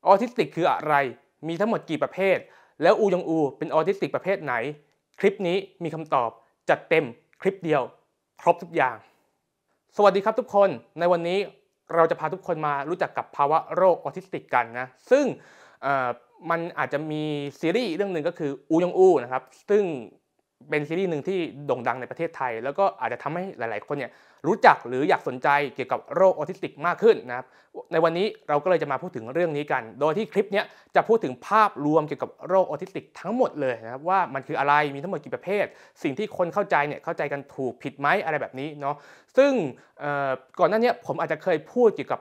ออทิสติกคืออะไรมีทั้งหมดกี่ประเภทแล้วอูยองอูเป็นออทิสติกประเภทไหนคลิปนี้มีคำตอบจัดเต็มคลิปเดียวครบทุกอย่างสวัสดีครับทุกคนในวันนี้เราจะพาทุกคนมารู้จักกับภาวะโรคออทิสติกกันนะซึ่งมันอาจจะมีซีรีส์เรื่องหนึ่งก็คืออูยองอูนะครับซึ่งเป็นซีรีส์หนึ่งที่โด่งดังในประเทศไทยแล้วก็อาจจะทำให้หลายๆคนเนี่ยรู้จักหรืออยากสนใจเกี่ยวกับโรคออทิสติกมากขึ้นนะครับในวันนี้เราก็เลยจะมาพูดถึงเรื่องนี้กันโดยที่คลิปนี้จะพูดถึงภาพรวมเกี่ยวกับโรคออทิสติกทั้งหมดเลยนะครับว่ามันคืออะไรมีทั้งหมดกี่ประเภทสิ่งที่คนเข้าใจเนี่ยเข้าใจกันถูกผิดไหมอะไรแบบนี้เนาะซึ่งก่อนหน้านี้ผมอาจจะเคยพูดเกี่ยวกั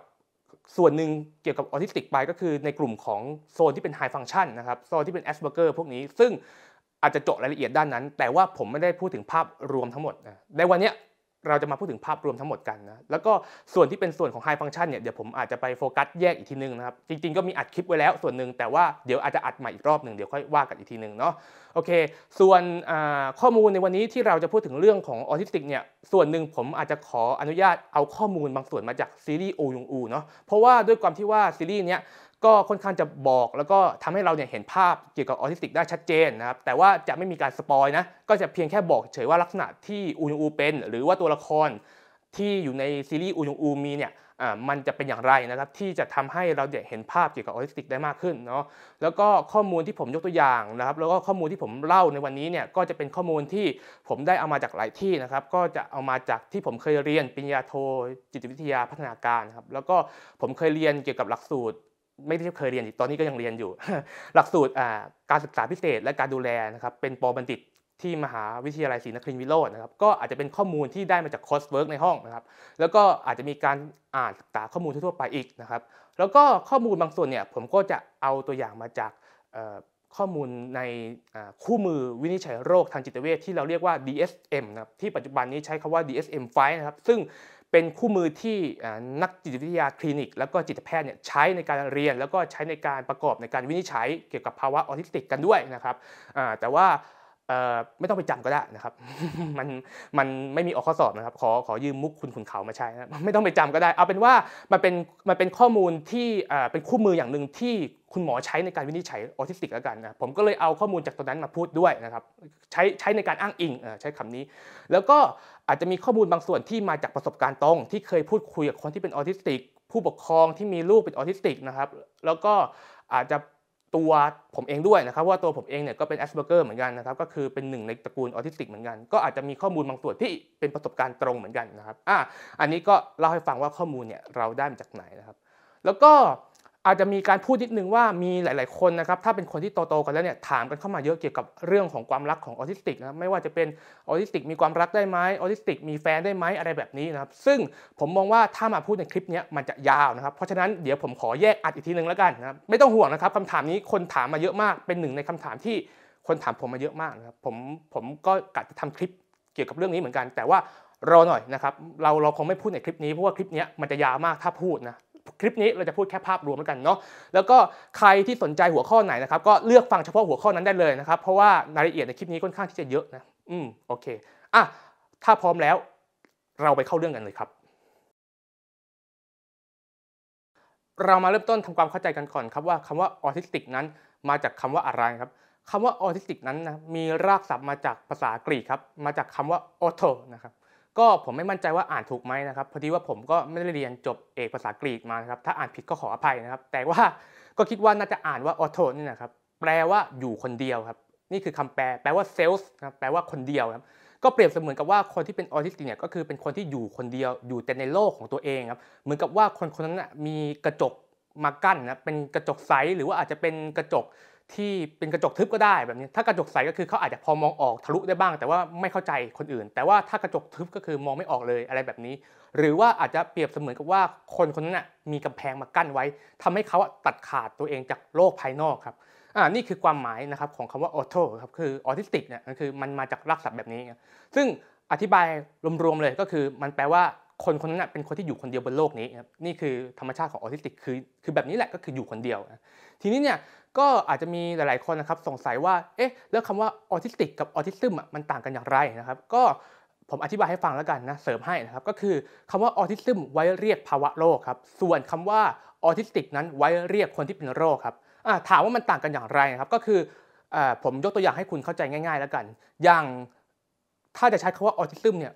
บส่วนหนึ่งเกี่ยวกับออทิสติกไปก็คือในกลุ่มของโซนที่เป็นไฮฟังชันนะครับโซนที่เป็นแอสเพอร์เกอร์พวกนี้ซึ่งอาจจะเจาะรายละเอียดด้านนั้นแต่ว่าผมไม่ได้พูดถึงภาพรวมทั้งหมดนะในวันนี้เราจะมาพูดถึงภาพรวมทั้งหมดกันนะแล้วก็ส่วนที่เป็นส่วนของไฮฟังชันเนี่ยเดี๋ยวผมอาจจะไปโฟกัสแยกอีกทีนึงนะครับจริงๆก็มีอัดคลิปไว้แล้วส่วนหนึ่งแต่ว่าเดี๋ยวอาจจะอัดใหม่อีกรอบหนึ่งเดี๋ยวค่อยว่ากันอีกทีนึงเนาะโอเคส่วนข้อมูลในวันนี้ที่เราจะพูดถึงเรื่องของออทิสติกเนี่ยส่วนหนึ่งผมอาจจะขออนุญาตเอาข้อมูลบางส่วนมาจากซีรีส์โอยงอูเนาะเพราะว่าด้วยความที่ว่าซีรีส์เนี้ยก็ค่อนข้างจะบอกแล้วก็ทำให้เราเนี่ยเห็นภาพเกี่ยวกับออทิสติกได้ชัดเจนนะครับแต่ว่าจะไม่มีการสปอยนะก็จะเพียงแค่บอกเฉยว่าลักษณะที่อูยงอูเป็นหรือว่าตัวละครที่อยู่ในซีรีส์อูยงอูมีเนี่ยมันจะเป็นอย่างไรนะครับที่จะทำให้เราเห็นภาพเกี่ยวกับออทิสติกได้มากขึ้นเนาะแล้วก็ข้อมูลที่ผมยกตัวอย่างนะครับแล้วก็ข้อมูลที่ผมเล่าในวันนี้เนี่ยก็จะเป็นข้อมูลที่ผมได้เอามาจากหลายที่นะครับก็จะเอามาจากที่ผมเคยเรียนปริญญาโทจิตวิทยาพัฒนาการครับแล้วก็ผมเคยเรียนเกี่ยวกับหลักสูตรไม่ได้เคยเรียนตอนนี้ก็ยังเรียนอยู่ หลักสูตรการศึกษาพิเศษและการดูแลนะครับเป็นป.บัณฑิตที่มหาวิทยาลัยศรีนครินทร์วิโรจน์นะครับก็อาจจะเป็นข้อมูลที่ได้มาจากคอร์สเวิร์กในห้องนะครับแล้วก็อาจจะมีการอ่านศึกษาข้อมูลทั่วไปอีกนะครับแล้วก็ข้อมูลบางส่วนเนี่ยผมก็จะเอาตัวอย่างมาจากข้อมูลในคู่มือวินิจฉัยโรคทางจิตเวชที่เราเรียกว่า DSM นะครับที่ปัจจุบันนี้ใช้คำว่า DSM-5 นะครับซึ่งเป็นคู่มือที่นักจิตวิทยาคลินิกแล้วก็จิตแพทย์เนี่ยใช้ในการเรียนแล้วก็ใช้ในการประกอบในการวินิจฉัยเกี่ยวกับภาวะออทิสติกกันด้วยนะครับแต่ว่าไม่ต้องไปจำก็ได้นะครับ มันมันไม่มีออกข้อสอบนะครับขอยืมมุกคุณขุนเขามาใช้นะไม่ต้องไปจำก็ได้เอาเป็นว่ามันเป็นข้อมูลที่เป็นคู่มืออย่างหนึ่งที่คุณหมอใช้ในการวินิจฉัยออทิสติกแล้วกันนะผมก็เลยเอาข้อมูลจากตรงนั้นมาพูดด้วยนะครับใช้ในการอ้างอิงใช้คำนี้แล้วก็อาจจะมีข้อมูลบางส่วนที่มาจากประสบการณ์ตรงที่เคยพูดคุยกับคนที่เป็นออทิสติกผู้ปกครองที่มีลูกเป็นออทิสติกนะครับแล้วก็อาจจะตัวผมเองด้วยนะครับว่าตัวผมเองเนี่ยก็เป็น Asperger เหมือนกันนะครับก็คือเป็นหนึ่งในตระกูลออทิสติกเหมือนกันก็อาจจะมีข้อมูลบางส่วนที่เป็นประสบการณ์ตรงเหมือนกันนะครับอันนี้ก็เล่าให้ฟังว่าข้อมูลเนี่ยเราได้มาจากไหนนะครับแล้วก็อาจจะมีการพูดนิดนึงว่ามีหลายๆคนนะครับถ้าเป็นคนที่โตๆกันแล้วเนี่ยถามกันเข้ามาเยอะเกี่ยวกับเรื่องของความรักของออทิสติกนะไม่ว่าจะเป็นออทิสติกมีความรักได้ไหมออทิสติกมีแฟนได้ไหมอะไรแบบนี้นะครับซึ่งผมมองว่าถ้ามาพูดในคลิปนี้มันจะยาวนะครับเพราะฉะนั้นเดี๋ยวผมขอแยกอัดอีกทีนึงแล้วกันนะครับไม่ต้องห่วงนะครับคำถามนี้คนถามมาเยอะมากเป็นหนึ่งในคำถามที่คนถามผมมาเยอะมากนะครับผมก็กะจะทำคลิปเกี่ยวกับเรื่องนี้เหมือนกันแต่ว่ารอหน่อยนะครับเราคงไม่พูดในคลิปนี้เพราะว่าคลิปนี้มันจะยาวมากถ้าพูดนะคลิปนี้เราจะพูดแค่ภาพรวมแล้วกันเนาะแล้วก็ใครที่สนใจหัวข้อไหนนะครับก็เลือกฟังเฉพาะหัวข้อนั้นได้เลยนะครับเพราะว่ารายละเอียดในคลิปนี้ค่อนข้างที่จะเยอะนะโอเคถ้าพร้อมแล้วเราไปเข้าเรื่องกันเลยครับเรามาเริ่มต้นทำความเข้าใจกันก่อนครับว่าคำว่าออทิสติกนั้นมาจากคำว่าอะไรครับคำว่าออทิสติกนั้นนะมีรากศัพท์มาจากภาษากรีกครับมาจากคำว่า auto นะครับก็ผมไม่มั่นใจว่าอ่านถูกไหมนะครับพอดีว่าผมก็ไม่ได้เรียนจบเอกภาษากรีกมานะครับถ้าอ่านผิดก็ขออภัยนะครับแต่ว่าก็คิดว่าน่าจะอ่านว่า auto นี่นะครับแปลว่าอยู่คนเดียวครับนี่คือคำแปลว่า self นะครับแปลว่าคนเดียวครับก็เปรียบเสมือนกับว่าคนที่เป็นออทิสติกเนี่ยก็คือเป็นคนที่อยู่คนเดียวอยู่แต่ในโลกของตัวเองครับเหมือนกับว่าคนคนนั้นนะมีกระจกมากั้นนะเป็นกระจกใสหรือว่าอาจจะเป็นกระจกที่เป็นกระจกทึบก็ได้แบบนี้ถ้ากระจกใสก็คือเขาอาจจะพอมองออกทะลุได้บ้างแต่ว่าไม่เข้าใจคนอื่นแต่ว่าถ้ากระจกทึบก็คือมองไม่ออกเลยอะไรแบบนี้หรือว่าอาจจะเปรียบเสมือนกับว่าคนคนนั้นนะมีกำแพงมากั้นไว้ทำให้เขาตัดขาดตัวเองจากโลกภายนอกครับนี่คือความหมายนะครับของคำว่าออโตครับคือออทิสติกเนี่ยคือมันมาจากรากศัพท์แบบนี้ซึ่งอธิบายรวมๆเลยก็คือมันแปลว่าคนคนนั้นเป็นคนที่อยู่คนเดียวบนโลกนี้ครับนี่คือธรรมชาติของออทิสติกคือแบบนี้แหละก็คืออยู่คนเดียวทีนี้เนี่ยก็อาจจะมีหลายๆคนนะครับสงสัยว่าเอ๊ะแล้วคำว่าออทิสติกกับออทิซึมมันต่างกันอย่างไรนะครับก็ ผมอธิบายให้ฟังแล้วกันนะเสริมให้นะครับก็คือคำว่าออทิซึมไว้เรียกภาวะโรคครับส่วนคำว่าออทิสติกนั้นไว้เรียกคนที่เป็นโรคครับถามว่ามันต่างกันอย่างไรนะครับก็คือผมยกตัวอย่างให้คุณเข้าใจง่ายๆแล้วกันอย่างถ้าจะใช้คำว่าออทิซึมเนี่ย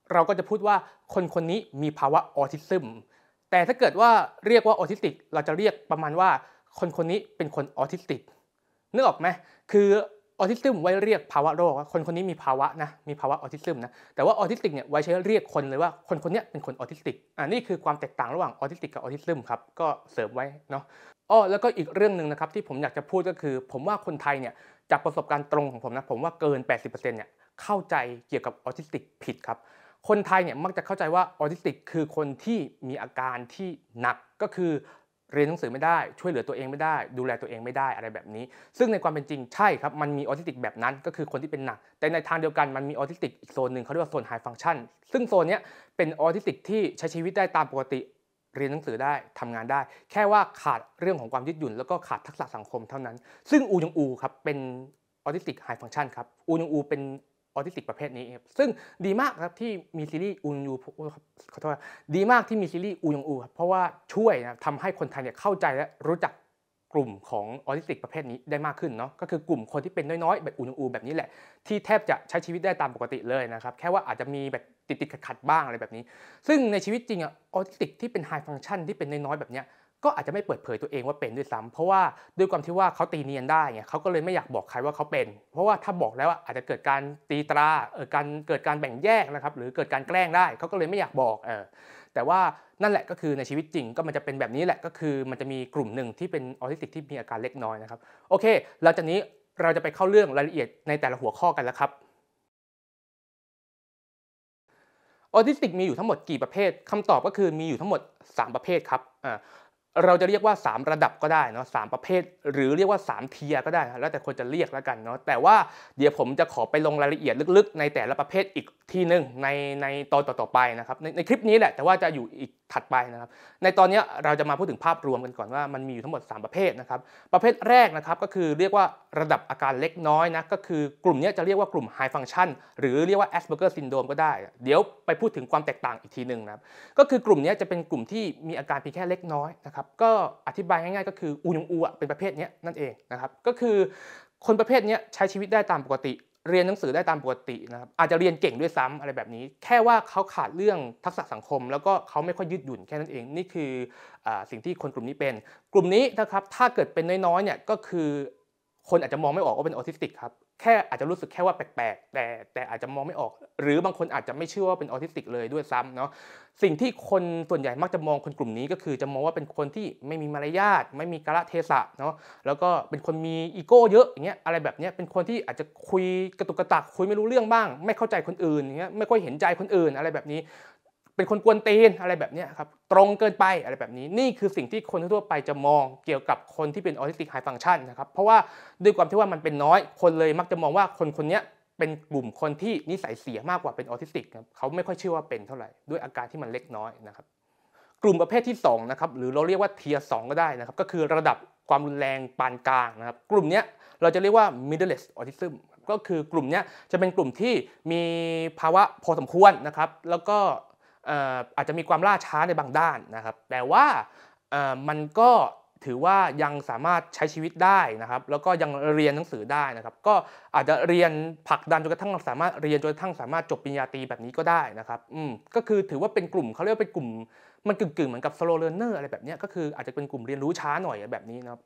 เราก็จะพูดว่าคนคนนี้มีภาวะออทิซึมแต่ถ้าเกิดว่าเรียกว่าออทิสติกเราจะเรียกประมาณว่าคนคนนี้เป็นคนออทิสติกนึกออกไหมคือออทิซึมไว้เรียกภาวะโรคคนคนนี้มีภาวะนะมีภาวะออทิซึมนะแต่ว่าออทิสติกเนี่ยไว้ใช้เรียกคนเลยว่าคนคนนี้เป็นคนออทิสติกนี่คือความแตกต่างระหว่างออทิสติกกับออทิซึมครับก็เสริมไว้เนาะแล้วก็อีกเรื่องหนึ่งนะครับที่ผมอยากจะพูดก็คือผมว่าคนไทยเนี่ยจากประสบการณ์ตรงของผมนะผมว่าเกิน 80%เนี่ยเข้าใจเกี่ยวกับออทิสติกผิดครับคนไทยเนี่ยมักจะเข้าใจว่าออทิสติกคือคนที่มีอาการที่หนักก็คือเรียนหนังสือไม่ได้ช่วยเหลือตัวเองไม่ได้ดูแลตัวเองไม่ได้อะไรแบบนี้ซึ่งในความเป็นจริงใช่ครับมันมีออทิสติกแบบนั้นก็คือคนที่เป็นหนักแต่ในทางเดียวกันมันมีออทิสติกอีกโซนหนึ่งเขาเรียกว่าโซนไฮฟังก์ชันซึ่งโซนนี้เป็นออทิสติกที่ใช้ชีวิตได้ตามปกติเรียนหนังสือได้ทำงานได้แค่ว่าขาดเรื่องของความยืดหยุ่นแล้วก็ขาดทักษะสังคมเท่านั้นซึ่งอูยองอูครับเป็นออทิสติกไฮฟังก์ชันครับอูยองอูเป็นออทิสติกประเภทนี้ครับซึ่งดีมากครับที่มีซีรีส์อูยองอูขอโทษดีมากที่มีซีรีส์อูยองอูครับเพราะว่าช่วยนะทำให้คนไทยเนี่ยเข้าใจและรู้จักกลุ่มของออทิสติกประเภทนี้ได้มากขึ้นเนาะก็คือกลุ่มคนที่เป็นน้อยๆแบบอูยองอูแบบนี้แหละที่แทบจะใช้ชีวิตได้ตามปกติเลยนะครับแค่ว่าอาจจะมีแบบติดๆขัดๆบ้างอะไรแบบนี้ซึ่งในชีวิตจริงออทิสติกที่เป็นไฮฟังก์ชันที่เป็นน้อยๆแบบนี้ก็อาจจะไม่เปิดเผยตัวเองว่าเป็นด้วยซ้ำเพราะว่าด้วยความที่ว่าเขาตีเนียนได้ไงเขาก็เลยไม่อยากบอกใครว่าเขาเป็นเพราะว่าถ้าบอกแล้วอาจจะเกิดการตีตราเกิดการแบ่งแยกนะครับหรือเกิดการแกล้งได้เขาก็เลยไม่อยากบอกแต่ว่านั่นแหละก็คือในชีวิตจริงก็มันจะเป็นแบบนี้แหละก็คือมันจะมีกลุ่มหนึ่งที่เป็นออทิสติกที่มีอาการเล็กน้อยนะครับโอเคหลังจากนี้เราจะไปเข้าเรื่องรายละเอียดในแต่ละหัวข้อกันแล้วครับออทิสติกมีอยู่ทั้งหมดกี่ประเภทคำตอบก็คือมีอยู่ทั้งหมด3ประเภทครับเราจะเรียกว่า3ระดับก็ได้เนาะ3ประเภทหรือเรียกว่า3เทียร์ก็ได้แล้วแต่คนจะเรียกแล้วกันเนาะแต่ว่าเดี๋ยวผมจะขอไปลงรายละเอียดลึกๆในแต่ละประเภทอีกทีนึงในตอนต่อๆไปนะครับในคลิปนี้แหละแต่ว่าจะอยู่อีกถัดไปนะครับในตอนนี้เราจะมาพูดถึงภาพรวมกันก่อนว่ามันมีอยู่ทั้งหมด3ประเภทนะครับประเภทแรกนะครับก็คือเรียกว่าระดับอาการเล็กน้อยนะก็คือกลุ่มนี้จะเรียกว่ากลุ่ม High Function หรือเรียกว่า Asperger Syndrome ก็ได้เดี๋ยวไปพูดถึงความแตกต่างอีกทีนึงนะครับก็คือกลุ่มนี้จะเป็นกลุ่มที่มีอาการเพียงแค่เล็กน้อยนะครับก็อธิบายง่ายๆก็คืออูยองอูเป็นประเภทนี้นั่นเองนะครับก็คือคนประเภทนี้ใช้ชีวิตได้ตามปกติเรียนหนังสือได้ตามปกตินะครับอาจจะเรียนเก่งด้วยซ้ำอะไรแบบนี้แค่ว่าเขาขาดเรื่องทักษะสังคมแล้วก็เขาไม่ค่อยยืดหยุ่นแค่นั้นเองนี่คือสิ่งที่คนกลุ่มนี้เป็นกลุ่มนี้นะครับถ้าเกิดเป็นน้อยๆเนี่ยก็คือคนอาจจะมองไม่ออกว่าเป็นออทิสติกครับแค่อาจจะรู้สึกแค่ว่าแปลกๆแต่อาจจะมองไม่ออกหรือบางคนอาจจะไม่เชื่อว่าเป็นออทิสติกเลยด้วยซ้ำเนาะสิ่งที่คนส่วนใหญ่มักจะมองคนกลุ่มนี้ก็คือจะมองว่าเป็นคนที่ไม่มีมารยาทไม่มีกาลเทศะเนาะแล้วก็เป็นคนมีอีโก้เยอะอย่างเงี้ยอะไรแบบเนี้ยเป็นคนที่อาจจะคุยกระตุกกระตักคุยไม่รู้เรื่องบ้างไม่เข้าใจคนอื่นอย่างเงี้ยไม่ค่อยเห็นใจคนอื่นอะไรแบบนี้เป็นคนกวนตีนอะไรแบบนี้ครับตรงเกินไปอะไรแบบนี้นี่คือสิ่งที่คนทั่วไปจะมองเกี่ยวกับคนที่เป็นออทิสติกไฮฟังก์ชันนะครับเพราะว่าด้วยความที่ว่ามันเป็นน้อยคนเลยมักจะมองว่าคนคนนี้เป็นกลุ่มคนที่นิสัยเสียมากกว่าเป็นออทิสติกครับเขาไม่ค่อยเชื่อว่าเป็นเท่าไหร่ด้วยอาการที่มันเล็กน้อยนะครับกลุ่มประเภทที่2นะครับหรือเราเรียกว่าเทียร์2ก็ได้นะครับก็คือระดับความรุนแรงปานกลางนะครับกลุ่มนี้เราจะเรียกว่า middle autism ก็คือกลุ่มนี้จะเป็นกลุ่มที่มีภาวะพอสมควรนะครับแล้วก็อาจจะมีความล่าช้าในบางด้านนะครับแต่ว่ามันก็ถือว่ายังสามารถใช้ชีวิตได้นะครับแล้วก็ยังเรียนหนังสือได้นะครับก็อาจจะเรียนผลักดันจนกระทั่งสามารถเรียนจนกระทั่งสามารถจบปริญญาตรีแบบนี้ก็ได้นะครับก็คือถือว่าเป็นกลุ่มเขาเรียกว่าเป็นกลุ่มมันกึ่งๆเหมือนกับ slow learner อะไรแบบนี้ก็คืออาจจะเป็นกลุ่มเรียนรู้ช้าหน่อยแบบนี้นะครั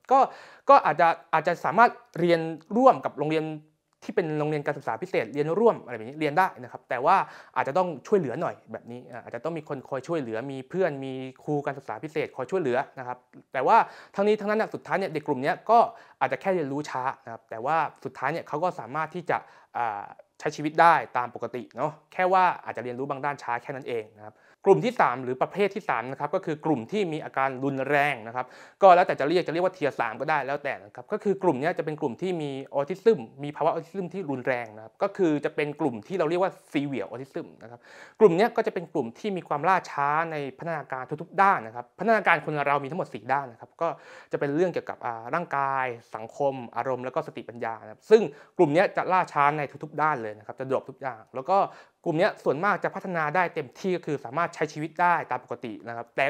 บก็อาจจะสามารถเรียนร่วมกับโรงเรียนที่เป็นโรงเรียนการศึกษาพิเศษเรียนร่วมอะไรแบบนี้เรียนได้นะครับแต่ว่าอาจจะต้องช่วยเหลือหน่อยแบบนี้อาจจะต้องมีคนคอยช่วยเหลือมีเพื่อนมีครูการศึกษาพิเศษคอยช่วยเหลือนะครับแต่ว่าทั้งนี้ทั้งนั้นสุดท้ายเนี่ยเด็กกลุ่มนี้ก็อาจจะแค่เรียนรู้ช้านะครับแต่ว่าสุดท้ายเนี่ยเขาก็สามารถที่จะใช้ชีวิตได้ตามปกติเนาะแค่ว่าอาจจะเรียนรู้บางด้านช้าแค่นั้นเองนะครับกลุ่มที่3หรือประเภทที่3นะครับก็คือกลุ่มที่มีอาการรุนแรงนะครับก็แล้วแต่จะเรียกว่าเทียร์3ก็ได้แล้วแต่นะครับก็คือกลุ่มนี้จะเป็นกลุ่มที่มีออทิซึมมีภาวะออทิซึมที่รุนแรงนะครับก็คือจะเป็นกลุ่มที่เราเรียกว่า severe autism นะครับกลุ่มนี้ก็จะเป็นกลุ่มที่มีความล่าช้าในพัฒนาการทุกๆด้านนะครับพัฒนาการคนเรามีทั้งหมด4ด้านนะครับก็จะเป็นเรื่องเกี่ยวกับร่างกายสังคมอารมณ์แล้วก็สติปัญญานะครับซึ่งกลุ่มนี้จะล่าช้าในทุกๆด้านเลยนะครับจะดรอปทุกอย่างแล้วก็ กลุ่มนี้ส่วนมากจะพัฒนาได้เต็มที่ก็คือสามารถใช้ชีวิตได้ตามปกตินะครับแต่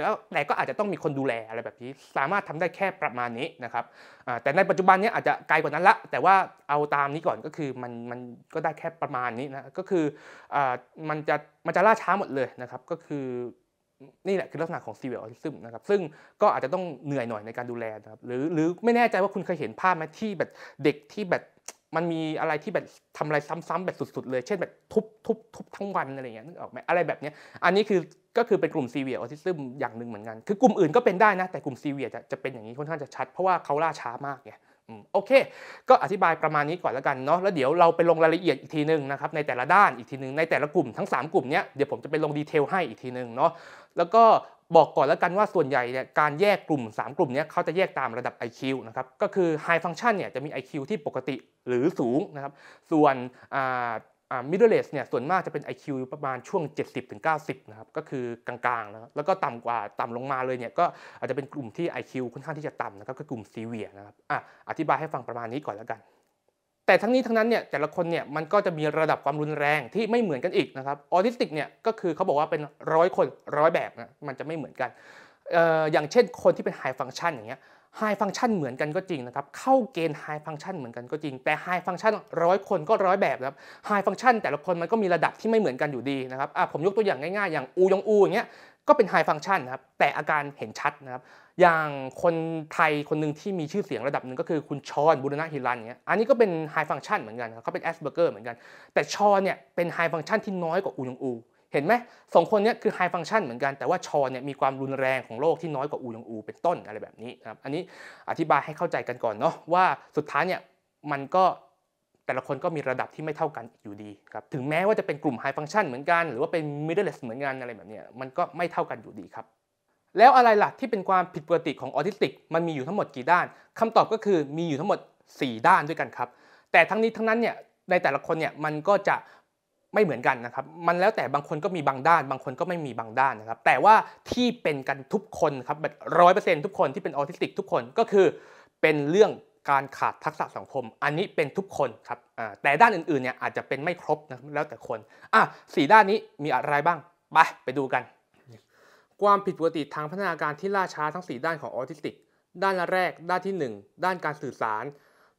ก็อาจจะต้องมีคนดูแลอะไรแบบนี้สามารถทำได้แค่ประมาณนี้นะครับแต่ในปัจจุบันนี้อาจจะไกลกว่านั้นละแต่ว่าเอาตามนี้ก่อนก็คือมันก็ได้แค่ประมาณนี้นะก็คือมันจะล่าช้าหมดเลยนะครับก็คือนี่แหละคือลักษณะของ Severe Autism นะครับซึ่งก็อาจจะต้องเหนื่อยหน่อยในการดูแลนะครับหรือไม่แน่ใจว่าคุณเคยเห็นภาพไหมที่แบบเด็กที่แบบมันมีอะไรที่แบบทำอะไรซ้ำๆแบบสุดๆเลยเช่นแบบทุบทั้งวันอะไรอย่างเงี้ยนึกออกไหมอะไรแบบนี้อันนี้ก็คือเป็นกลุ่ม Severe Autism อย่างหนึ่งเหมือนกันคือกลุ่มอื่นก็เป็นได้นะแต่กลุ่ม Severe จะเป็นอย่างนี้ค่อนข้างจะชัดเพราะว่าเขาล่าช้ามากไงโอเคก็อธิบายประมาณนี้ก่อนแล้วกันเนาะแล้วเดี๋ยวเราไปลงรายละเอียดอีกทีนึงนะครับในแต่ละด้านอีกทีนึงในแต่ละกลุ่มทั้ง3กลุ่มนี้เดี๋ยวผมจะไปลงดีเทลให้อีกทีนึงเนาะแล้วก็บอกก่อนแล้วกันว่าส่วนใหญ่เนี่ยการแยกกลุ่ม3กลุ่มนี้เขาจะแยกตามระดับ IQ นะครับก็คือ High Function เนี่ยจะมี IQ ที่ปกติหรือสูงนะครับส่วนmiddle range เนี่ยส่วนมากจะเป็น IQ ประมาณช่วง 70-90 นะครับก็คือกลางๆนะครับแล้วก็ต่ำลงมาเลยเนี่ยก็อาจจะเป็นกลุ่มที่ IQ ค่อนข้างที่จะต่ำนะครับก็กลุ่ม severe นะครับอธิบายให้ฟังประมาณนี้ก่อนแล้วกันแต่ทั้งนี้ทั้งนั้นเนี่ยแต่ละคนเนี่ยมันก็จะมีระดับความรุนแรงที่ไม่เหมือนกันอีกนะครับออทิสติกเนี่ยก็คือเขาบอกว่าเป็น100 คน100แบบนะมันจะไม่เหมือนกันอย่างเช่นคนที่เป็น high function อย่างเงี้ย high function เหมือนกันก็จริงนะครับเข้าเกณฑ์ high function เหมือนกันก็จริงแต่ high function 100 คนก็100แบบครับ high function แต่ละคนมันก็มีระดับที่ไม่เหมือนกันอยู่ดีนะครับผมยกตัวอย่างง่ายๆอย่างอูยองอูอย่างเงี้ยก็เป็น high function นะครับแต่อาการเห็นชัดนะครับอย่างคนไทยคนหนึ่งที่มีชื่อเสียงระดับหนึ่งก็คือคุณชอนบุรณะฮิรันอย่างเงี้ยอันนี้ก็เป็น high function เหมือนกันเขาเป็น Asperger เหมือนกันแต่ชอนเนี่ยเป็น high function ที่น้อยกว่าอูยองอูเห็นไหม2คนนี้คือ high function เหมือนกันแต่ว่าชอนเนี่ยมีความรุนแรงของโรคที่น้อยกว่าอูยองอูเป็นต้นอะไรแบบนี้นะครับอันนี้อธิบายให้เข้าใจกันก่อนเนาะว่าสุดท้ายเนี่ยมันก็แต่ละคนก็มีระดับที่ไม่เท่ากันอยู่ดีครับถึงแม้ว่าจะเป็นกลุ่ม high function เหมือนกันหรือว่าเป็น middle range เหมือนกันอะไรแบบนี้มันก็ไม่เท่ากันอยู่ดีครับแล้วอะไรล่ะที่เป็นความผิดปกติของออทิสติกมันมีอยู่ทั้งหมดกี่ด้านคำตอบก็คือมีอยู่ทั้งหมด4ด้านด้วยกันครับแต่ทั้งนี้ทั้งนั้นเนี่ยในแต่ละคนเนี่ยมันก็จะไม่เหมือนกันนะครับมันแล้วแต่บางคนก็มีบางด้านบางคนก็ไม่มีบางด้านนะครับแต่ว่าที่เป็นกันทุกคนครับแบบ100%ทุกคนที่เป็นออทิสติกทุกคนก็คือเป็นเรื่องการขาดทักษะสังคมอันนี้เป็นทุกคนครับแต่ด้านอื่นๆเนี่ยอาจจะเป็นไม่ครบนะแล้วแต่คน4ด้านนี้มีอะไรบ้างไปดูกันความผิดปกติทางพัฒนาการที่ล่าช้าทั้ง4ด้านของออทิสติกด้านแรกด้านที่1ด้านการสื่อสาร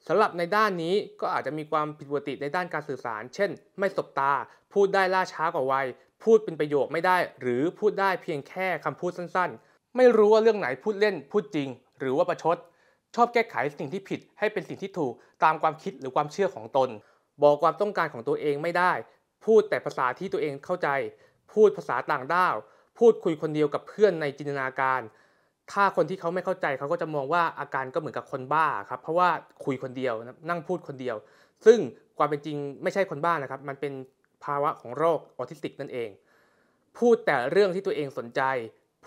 สำหรับในด้านนี้ก็อาจจะมีความผิดปกติในด้านการสื่อสารเช่นไม่สบตาพูดได้ล่าช้ากว่าวัยพูดเป็นประโยคไม่ได้หรือพูดได้เพียงแค่คำพูดสั้นๆไม่รู้ว่าเรื่องไหนพูดเล่นพูดจริงหรือว่าประชดชอบแก้ไขสิ่งที่ผิดให้เป็นสิ่งที่ถูกตามความคิดหรือความเชื่อของตนบอกความต้องการของตัวเองไม่ได้พูดแต่ภาษาที่ตัวเองเข้าใจพูดภาษาต่างด้าวพูดคุยคนเดียวกับเพื่อนในจินตนาการถ้าคนที่เขาไม่เข้าใจเขาก็จะมองว่าอาการก็เหมือนกับคนบ้าครับเพราะว่าคุยคนเดียวนั่งพูดคนเดียวซึ่งความเป็นจริงไม่ใช่คนบ้านะครับมันเป็นภาวะของโรคออทิสติกนั่นเองพูดแต่เรื่องที่ตัวเองสนใจ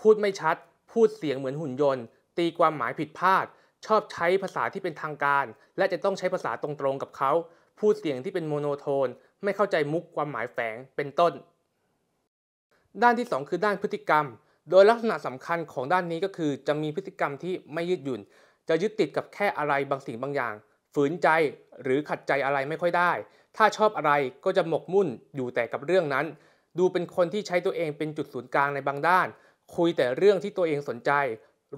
พูดไม่ชัดพูดเสียงเหมือนหุ่นยนต์ตีความหมายผิดพลาดชอบใช้ภาษาที่เป็นทางการและจะต้องใช้ภาษาตรงๆกับเขาพูดเสียงที่เป็นโมโนโทนไม่เข้าใจมุกความหมายแฝงเป็นต้นด้านที่2คือด้านพฤติกรรมโดยลักษณะสำคัญของด้านนี้ก็คือจะมีพฤติกรรมที่ไม่ยืดหยุ่นจะยึดติดกับแค่อะไรบางสิ่งบางอย่างฝืนใจหรือขัดใจอะไรไม่ค่อยได้ถ้าชอบอะไรก็จะหมกมุ่นอยู่แต่กับเรื่องนั้นดูเป็นคนที่ใช้ตัวเองเป็นจุดศูนย์กลางในบางด้านคุยแต่เรื่องที่ตัวเองสนใจ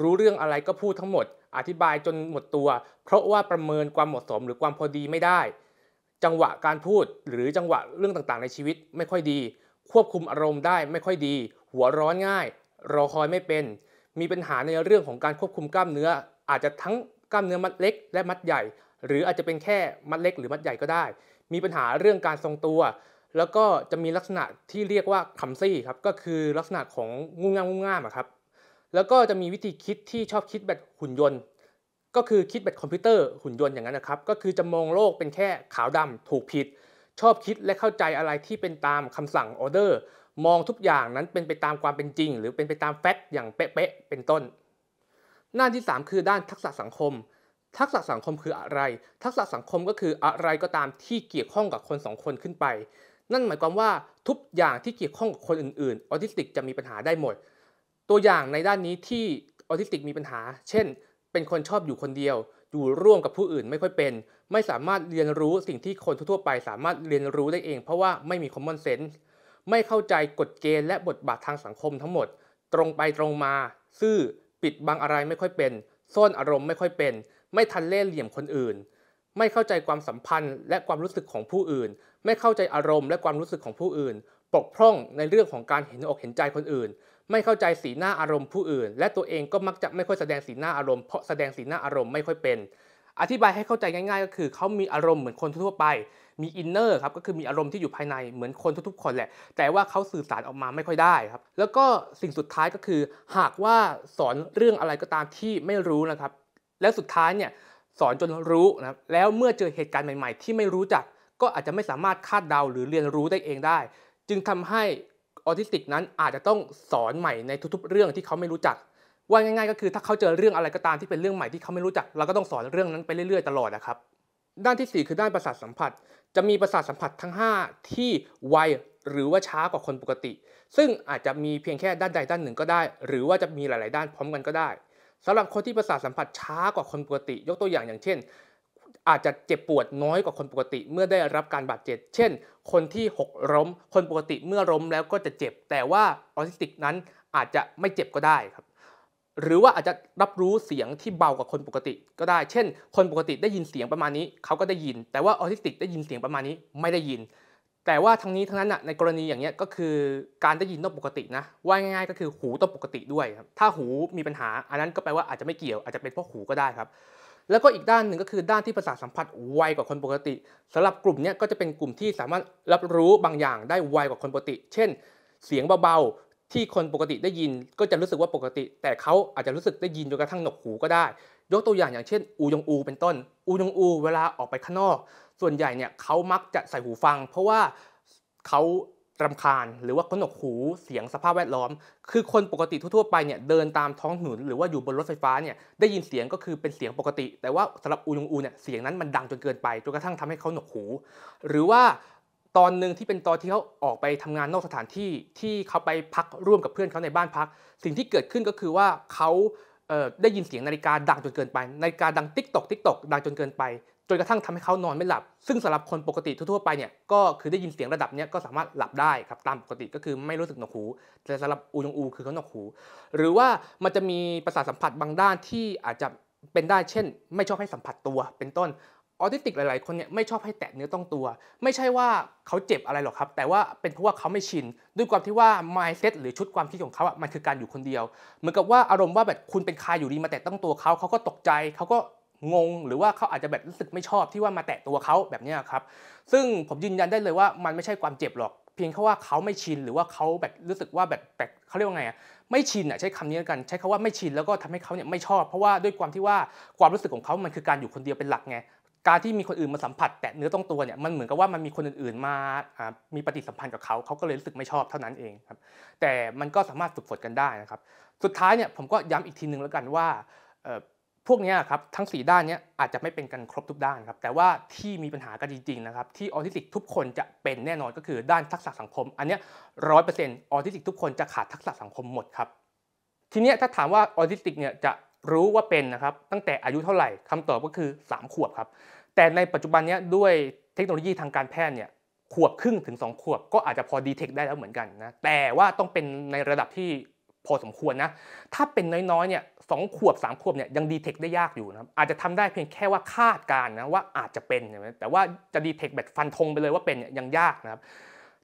รู้เรื่องอะไรก็พูดทั้งหมดอธิบายจนหมดตัวเพราะว่าประเมินความเหมาะสมหรือความพอดีไม่ได้จังหวะการพูดหรือจังหวะเรื่องต่างๆในชีวิตไม่ค่อยดีควบคุมอารมณ์ได้ไม่ค่อยดีหัวร้อนง่ายรอคอยไม่เป็นมีปัญหาในเรื่องของการควบคุมกล้ามเนื้ออาจจะทั้งกล้ามเนื้อมัดเล็กและมัดใหญ่หรืออาจจะเป็นแค่มัดเล็กหรือมัดใหญ่ก็ได้มีปัญหาเรื่องการทรงตัวแล้วก็จะมีลักษณะที่เรียกว่าคลัมซี่ครับก็คือลักษณะของงูง่ามครับแล้วก็จะมีวิธีคิดที่ชอบคิดแบบหุ่นยนต์ก็คือคิดแบบคอมพิวเตอร์หุ่นยนต์อย่างนั้นนะครับก็คือจะมองโลกเป็นแค่ขาวดำถูกผิดชอบคิดและเข้าใจอะไรที่เป็นตามคำสั่งออเดอร์มองทุกอย่างนั้นเป็นไปตามความเป็นจริงหรือเป็นไปตามแฟกต์อย่างเป๊ะๆเป็นต้นด้านที่3คือด้านทักษะสังคมทักษะสังคมคืออะไรทักษะสังคมก็คืออะไรก็ตามที่เกี่ยวข้องกับคน2คนขึ้นไปนั่นหมายความว่าทุกอย่างที่เกี่ยวข้องกับคนอื่นๆออทิสติกจะมีปัญหาได้หมดตัวอย่างในด้านนี้ที่ออทิสติกมีปัญหาเช่นเป็นคนชอบอยู่คนเดียวอยู่ร่วมกับผู้อื่นไม่ค่อยเป็นไม่สามารถเรียนรู้สิ่งที่คนทั่วไปสามารถเรียนรู้ได้เองเพราะว่าไม่มี common sense ไม่เข้าใจกฎเกณฑ์และบทบาททางสังคมทั้งหมดตรงไปตรงมาซื่อปิดบังอะไรไม่ค่อยเป็นซ่อนอารมณ์ไม่ค่อยเป็นไม่ทันเล่ห์เหลี่ยมคนอื่นไม่เข้าใจความสัมพันธ์และความรู้สึกของผู้อื่นไม่เข้าใจอารมณ์และความรู้สึกของผู้อื่นปกพร่องในเรื่องของการเห็นอกเห็นใจคนอื่นไม่เข้าใจสีหน้าอารมณ์ผู้อื่นและตัวเองก็มักจะไม่ค่อยแสดงสีหน้าอารมณ์เพราะแสดงสีหน้าอารมณ์ไม่ค่อยเป็นอธิบายให้เข้าใจง่ายๆก็คือเขามีอารมณ์เหมือนคนทั่วไปมีอินเนอร์ครับก็คือมีอารมณ์ที่อยู่ภายในเหมือนคนทุกๆคนแหละแต่ว่าเขาสื่อสารออกมาไม่ค่อยได้ครับแล้วก็สิ่งสุดท้ายก็คือหากว่าสอนเรื่องอะไรก็ตามที่ไม่รู้นะครับแล้วสุดท้ายเนี่ยสอนจนรู้นะครับแล้วเมื่อเจอเหตุการณ์ใหม่ๆที่ไม่รู้จักก็อาจจะไม่สามารถคาดเดาหรือเรียนรู้ได้เองได้จึงทำให้ออทิสติกนั้นอาจจะต้องสอนใหม่ในทุกๆเรื่องที่เขาไม่รู้จักว่าง่ายๆก็คือถ้าเขาเจอเรื่องอะไรก็ตามที่เป็นเรื่องใหม่ที่เขาไม่รู้จักเราก็ต้องสอนเรื่องนั้นไปเรื่อยๆตลอดนะครับด้านที่4คือด้านประสาทสัมผัสจะมีประสาทสัมผัสทั้ง5ที่ไวหรือว่าช้ากว่าคนปกติซึ่งอาจจะมีเพียงแค่ด้านใดด้านหนึ่งก็ได้หรือว่าจะมีหลายๆด้านพร้อมกันก็ได้สำหรับคนที่ประสาทสัมผัสช้ากว่าคนปกติยกตัวอย่างเช่นอาจจะเจ็บปวดน้อยกว่าคนปกติเมื่อได้รับการบาดเจ็บเช่นคนที่หกล้มคนปกติเมื่อล้มแล้วก็จะเจ็บแต่ว่าออทิสติกนั้นอาจจะไม่เจ็บก็ได้ครับหรือว่าอาจจะรับรู้เสียงที่เบากว่าคนปกติก็ได้เช่นคนปกติได้ยินเสียงประมาณนี้เขาก็ได้ยินแต่ว่าออทิสติกได้ยินเสียงประมาณนี้ไม่ได้ยินแต่ว่าทั้งนี้ทั้งนั้นในกรณีอย่างเงี้ยก็คือการได้ยินต้องปกตินะว่าง่ายๆก็คือหูต้องปกติด้วยครับถ้าหูมีปัญหาอันนั้นก็แปลว่าอาจจะไม่เกี่ยวอาจจะเป็นเพราะหูก็ได้ครับแล้วก็อีกด้านหนึ่งก็คือด้านที่ประสาทสัมผัสไวกว่าคนปกติสำหรับกลุ่มนี้ก็จะเป็นกลุ่มที่สามารถรับรู้บางอย่างได้ไวกว่าคนปกติเช่นเสียงเบาๆที่คนปกติได้ยินก็จะรู้สึกว่าปกติแต่เขาอาจจะรู้สึกได้ยินจนกระทั่งหนวกหูก็ได้ยกตัวอย่างเช่นอูยงอูเป็นต้นอูยงอูเวลาออกไปข้างนอกส่วนใหญ่เนี่ยเขามักจะใส่หูฟังเพราะว่าเขารำคาญหรือว่าเขาหนวกหูเสียงสภาพแวดล้อมคือคนปกติทั่วๆไปเนี่ยเดินตามท้องถนนหรือว่าอยู่บนรถไฟฟ้าเนี่ยได้ยินเสียงก็คือเป็นเสียงปกติแต่ว่าสำหรับอูยงอูเนี่ยเสียงนั้นมันดังจนเกินไปจนกระทั่งทำให้เขาหนวกหูหรือว่าตอนหนึ่งที่เป็นตอนที่เขาออกไปทำงานนอกสถานที่ที่เขาไปพักร่วมกับเพื่อนเขาในบ้านพักสิ่งที่เกิดขึ้นก็คือว่าเขาได้ยินเสียงนาฬิกาดังจนเกินไปนาฬิกาดังติ๊กตอกติ๊กตอกดังจนเกินไปจนกระทั่งทำให้เขานอนไม่หลับซึ่งสำหรับคนปกติทั่วๆไปเนี่ยก็คือได้ยินเสียงระดับนี้ก็สามารถหลับได้ครับตามปกติก็คือไม่รู้สึกหนวกหูแต่สำหรับอูยงอูคือเขาหนวกหูหรือว่ามันจะมีประสาทสัมผัสบางด้านที่อาจจะเป็นได้เช่นไม่ชอบให้สัมผัสตัวเป็นต้นออทิสติกหลายๆคนเนี่ยไม่ชอบให้แตะเนื้อต้องตัวไม่ใช่ว่าเขาเจ็บอะไรหรอกครับแต่ว่าเป็นเพราะว่าเขาไม่ชินด้วยความที่ว่า mindset หรือชุดความคิดของเขามันคือการอยู่คนเดียวเหมือนกับว่าอารมณ์ว่าแบบคุณเป็นใครอยู่ดีมาแตะต้องตัวเขาก็ตกใจเขาก็งงหรือว่าเขาอาจจะแบบรู้สึกไม่ชอบที่ว่ามาแตะตัวเขาแบบนี้ครับซึ่งผมยืนยันได้เลยว่ามันไม่ใช่ความเจ็บหรอกเพียงแค่ว่าเขาไม่ชินหรือว่าเขาแบบรู้สึกว่าแบบเขาเรียกว่าไงไม่ชินใช้คำนี้กันใช้คำว่าไม่ชินแล้วก็ทำให้เขาเนี่ยไม่ชอบเพราะว่าด้วยความที่ว่าความรู้สึกของเขามันคือการอยู่คนเดียวเป็นหลักไงการที่มีคนอื่นมาสัมผัสแตะเนื้อต้องตัวเนี่ยมันเหมือนกับว่ามันมีคนอื่นๆมามีปฏิสัมพันธ์กับเขาก็เลยรู้สึกไม่ชอบเท่านั้นเองครับแต่มันก็สามารถฝึกฝนกันได้นะครับสุดท้ายเนี่ยผมก็ย้ำอีกทีนึงแล้วกันว่าพวกนี้ครับทั้ง4ด้านนี้อาจจะไม่เป็นกันครบทุกด้านครับแต่ว่าที่มีปัญหากันจริงๆนะครับที่ออทิสติกทุกคนจะเป็นแน่นอนก็คือด้านทักษะสังคมอันนี้100%ออทิสติกทุกคนจะขาดทักษะสังคมหมดครับทีนี้ถ้าถามว่าออทิสติกเนี่ยจะรู้ว่าเป็นนะครับตั้งแต่อายุเท่าไหร่คำตอบก็คือ3 ขวบครับแต่ในปัจจุบันนี้ด้วยเทคโนโลยีทางการแพทย์เนี่ย1 ขวบครึ่งถึง2 ขวบก็อาจจะพอดีเทคได้แล้วเหมือนกันนะแต่ว่าต้องเป็นในระดับที่พอสมควรนะถ้าเป็นน้อยๆเนี่ย2 ขวบ3 ขวบเนี่ยยังดีเทคได้ยากอยู่นะครับอาจจะทำได้เพียงแค่ว่าคาดการณ์นะว่าอาจจะเป็นแต่ว่าจะดีเทคแบบฟันธงไปเลยว่าเป็นเนี่ยยังยากนะครั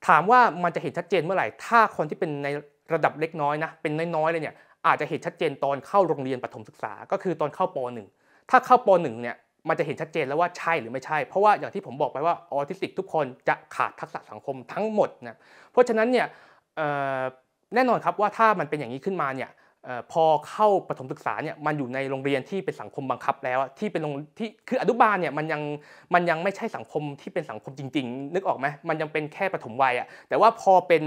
บถามว่ามันจะเห็นชัดเจนเมื่อไหร่ถ้าคนที่เป็นในระดับเล็กน้อยนะเป็นน้อยๆเลยเนี่ยอาจจะเห็นชัดเจนตอนเข้าโรงเรียนประถมศึกษาก็คือตอนเข้าป .1 ถ้าเข้าป .1 เนี่ยมันจะเห็นชัดเจนแล้วว่าใช่หรือไม่ใช่เพราะว่าอย่างที่ผมบอกไปว่าออทิสติกทุกคนจะขาดทักษะสังคมทั้งหมดนะเพราะฉะนั้นเนี่ยแน่นอนครับว่าถ้ามันเป็นอย่างนี้ขึ้นมาเนี่ยพอเข้าประถมศึกษาเนี่ยมันอยู่ในโรงเรียนที่เป็นสังคมบังคับแล้วที่เป็นที่คืออนุบาลเนี่ยมันยังไม่ใช่สังคมที่เป็นสังคมจริงๆนึกออกไหมมันยังเป็นแค่ประถมวัยแต่ว่าพอเป็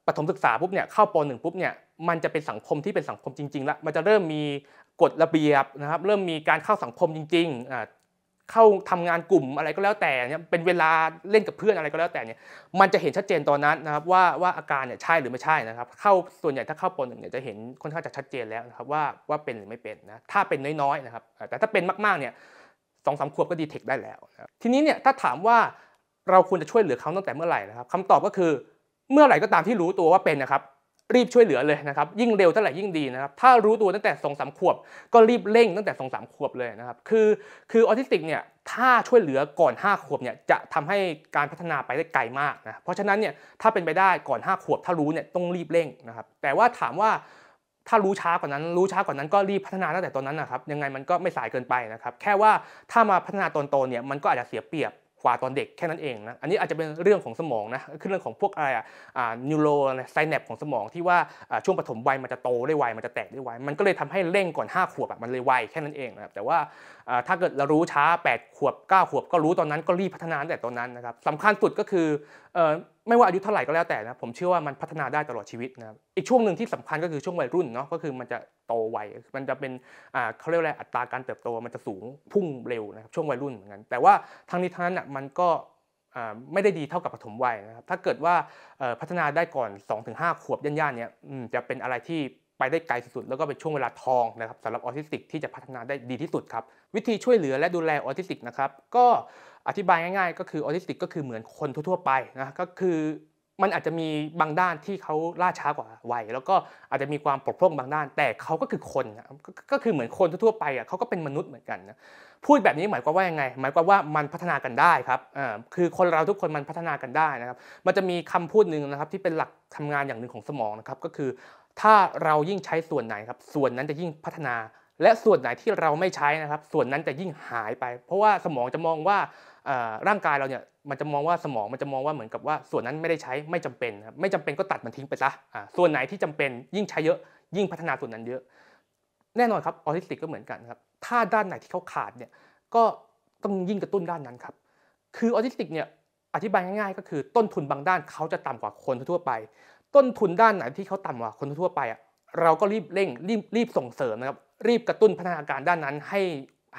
นประถมศึกษาปุ๊บเนี่ยเข้าป .1 ปุ๊บเนี่ยมันจะเป็นสังคมที่เป็นสังคมจริงๆแล้วมันจะเริ่มมีกฎระเบียบนะครับเริ่มมีการเข้าสังคมจริงๆเข้าทำงานกลุ่มอะไรก็แล้วแต่เนี่ยเป็นเวลาเล่นกับเพื่อนอะไรก็แล้วแต่เนี่ยมันจะเห็นชัดเจนตอนนั้นนะครับว่าอาการเนี่ยใช่หรือไม่ใช่นะครับส่วนใหญ่ถ้าเข้าป .1 เนี่ยจะเห็นค่อนข้างจะชัดเจนแล้วนะครับว่าเป็นหรือไม่เป็นนะถ้าเป็นน้อยๆนะครับแต่ถ้าเป็นมากๆเนี่ย2-3 ขวบก็ดีเทคได้แล้วนะทีนี้เนี่ยถ้าถามว่าเราควรจะช่วยเหลือเขาตั้งแต่เมื่อไหร่นะครับคำตอบก็คือ เมื่อไหร่ก็ตามที่รู้ตัวว่าเป็นนะครับรีบช่วยเหลือเลยนะครับยิ่งเร็วเท่าไหร่ยิ่งดีนะครับถ้ารู้ตัวตั้งแต่2-3 ขวบก็รีบเร่งตั้งแต่2-3 ขวบเลยนะครับคือออทิสติกเนี่ยถ้าช่วยเหลือก่อน5 ขวบเนี่ยจะทำให้การพัฒนาไปได้ไกลมากนะเพราะฉะนั้นเนี่ยถ้าเป็นไปได้ก่อน5 ขวบถ้ารู้เนี่ยต้องรีบเร่งนะครับแต่ว่าถามว่าถ้ารู้ช้ากว่านั้นก็รีบพัฒนาตั้งแต่ตอนนั้นนะครับยังไงมันก็ไม่สายเกินไปนะครับแค่ว่าถ้ามาพัฒนาตอนโตเนี่ยมันก็อาจจะเสียเปรียบกว่าตอนเด็กแค่นั้นเองนะอันนี้อาจจะเป็นเรื่องของสมองนะคือเรื่องของพวกอะไรนิวโรไซแนปของสมองที่ว่าช่วงปฐมวัยมันจะโตได้ไวมันจะแตกได้ไวมันก็เลยทำให้เร่งก่อน5 ขวบมันเลยไวแค่นั้นเองนะครับแต่ว่าถ้าเกิดเรารู้ช้า8 ขวบ9 ขวบก็รู้ตอนนั้นก็รีบพัฒนาตั้งแต่ตอนนั้นนะครับสำคัญสุดก็คือไม่ว่าอายุเท่าไหร่ก็แล้วแต่นะผมเชื่อว่ามันพัฒนาได้ตลอดชีวิตนะครับอีกช่วงหนึ่งที่สำคัญก็คือช่วงวัยรุ่นเนาะก็คือมันจะโตไวมันจะเป็นเขาเรียกอะไรอัตราการเติบโตมันจะสูงพุ่งเร็วนะครับช่วงวัยรุ่นเหมือนกันแต่ว่าทั้งนี้ทั้งนั้นมันก็ไม่ได้ดีเท่ากับปฐมวัยนะครับถ้าเกิดว่าพัฒนาได้ก่อน 2-5 ขวบย่านๆเนี่ยจะเป็นอะไรที่ไปได้ไกลสุดๆแล้วก็เป็นช่วงเวลาทองนะครับสำหรับออทิสติกที่จะพัฒนาได้ดีที่สุดครับวิธีช่วยเหลือและดูแลออทิสติกนะครับก็อธิบายง่ายๆก็คือออทิสติกก็คือเหมือนคนทั่วๆไปนะก็คือมันอาจจะมีบางด้านที่เขาล่าช้ากว่าวัยแล้วก็อาจจะมีความบกพร่องบางด้านแต่เขาก็คือคนนะก็คือเหมือนคนทั่วๆไปเขาก็เป็นมนุษย์เหมือนกันนะพูดแบบนี้หมายความว่ายังไงหมายความว่ามันพัฒนากันได้ครับคือคนเราทุกคนมันพัฒนากันได้นะครับมันจะมีคำพูดหนึ่งนะครับที่เป็นหลักทำงานอย่างหนึ่งของสมองนะครับก็คือถ้าเรายิ่งใช้ส่วนไหนครับส่วนนั้นจะยิ่งพัฒนาและส่วนไหนที่เราไม่ใช้นะครับส่วนนั้นจะยิ่งหายไปเพราะว่าสมองจะมองว่าร่างกายเราเนี่ยมันจะมองว่าสมองมันจะมองว่าเหมือนกับว่าส่วนนั้นไม่ได้ใช้ไม่จำเป็นครับไม่จำเป็นก็ตัดมันทิ้งไปซะส่วนไหนที่จำเป็นยิ่งใช้เยอะยิ่งพัฒนาส่วนนั้นเยอะแน่นอนครับออทิสติกก็เหมือนกันครับถ้าด้านไหนที่เขาขาดเนี่ยก็ต้องยิ่งกระตุ้นด้านนั้นครับคือออทิสติกเนี่ยอธิบายง่ายๆก็คือต้นทุนบางด้านเขาจะต่ำกว่าคนทั่วไปต้นทุนด้านไหนที่เขาต่ำกว่าคนทั่วไปเราก็รีบเร่งรีบส่งเสริมนะครับรีบกระตุ้นพัฒนาการด้านนั้นใ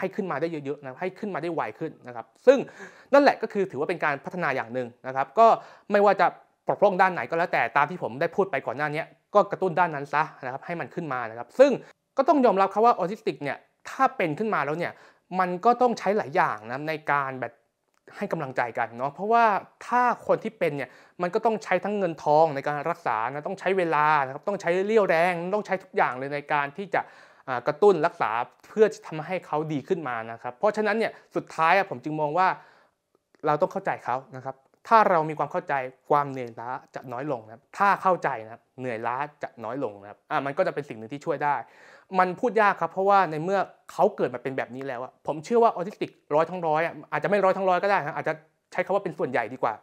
ห้ขึ้นมาได้เยอะๆนะให้ขึ้นมาได้ไวขึ้นนะครับซึ่งนั่นแหละก็คือถือว่าเป็นการพัฒนาอย่างหนึ่งนะครับก็ไม่ว่าจะปกพร่องด้านไหนก็แล้วแต่ตามที่ผมได้พูดไปก่อนหน้านี้ก็กระตุ้นด้านนั้นซะนะครับให้มันขึ้นมานะครับซึ่งก็ต้องยอมรับครับว่าออทิสติกเนี่ยถ้าเป็นขึ้นมาแล้วเนี่ยมันก็ต้องใช้หลายอย่างนะในการแบบให้กำลังใจกันเนาะเพราะว่าถ้าคนที่เป็นเนี่ยมันก็ต้องใช้ทั้งเงินทองในการรักษานะต้องใช้เวลานะครับต้องใช้เรี่ยวแรงต้องใช้ทุกอย่างเลยในการที่จะกระตุ้นรักษาเพื่อทำให้เขาดีขึ้นมานะครับเพราะฉะนั้นเนี่ยสุดท้ายผมจึงมองว่าเราต้องเข้าใจเขานะครับถ้าเรามีความเข้าใจความเหนื่อยล้าจะน้อยลงนะครับถ้าเข้าใจนะครับเหนื่อยล้าจะน้อยลงนะครับมันก็จะเป็นสิ่งหนึ่งที่ช่วยได้มันพูดยากครับเพราะว่าในเมื่อเขาเกิดมาเป็นแบบนี้แล้วผมเชื่อว่าออทิสติกร้อยทั้งร้อยอาจจะไม่ร้อยทั้งร้อยก็ได้นะอาจจะใช้คำว่าเป็นส่วนใหญ่ดีกว่า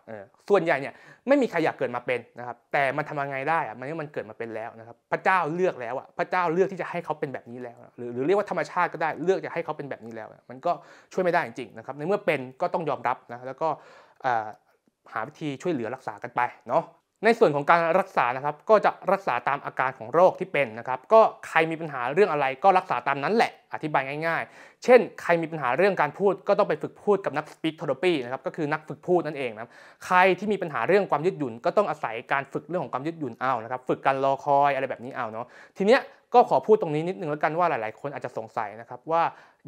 ส่วนใหญ่เนี่ยไม่มีใครอยากเกิดมาเป็นนะครับแต่มันทำยังไงได้มันเกิดมาเป็นแล้วนะครับพระเจ้าเลือกแล้วพระเจ้าเลือกที่จะให้เขาเป็นแบบนี้แล้วหรือเรียกว่าธรรมชาติก็ได้เลือกจะให้เขาเป็นแบบนี้แล้วมันก็ช่วยไม่ได้จริงๆนะครับในเมื่อเป็นก็ต้องยอมรับนะแล้วก็หาวิธีช่วยเหลือรักษากันไปเนาะในส่วนของการรักษานะครับก็จะรักษาตามอาการของโรคที่เป็นนะครับก็ใครมีปัญหาเรื่องอะไรก็รักษาตามนั้นแหละอธิบายง่ายๆเช่นใครมีปัญหาเรื่องการพูดก็ต้องไปฝึกพูดกับนัก speech therapy นะครับก็คือนักฝึกพูดนั่นเองนะใครที่มีปัญหาเรื่องความยืดหยุ่นก็ต้องอาศัยการฝึกเรื่องของความยืดหยุ่นเอานะครับฝึกการรอคอยอะไรแบบนี้เอาเนาะทีเนี้ยก็ขอพูดตรงนี้นิดนึงแล้วกันว่าหลายๆคนอาจจะสงสัยนะครับว่าย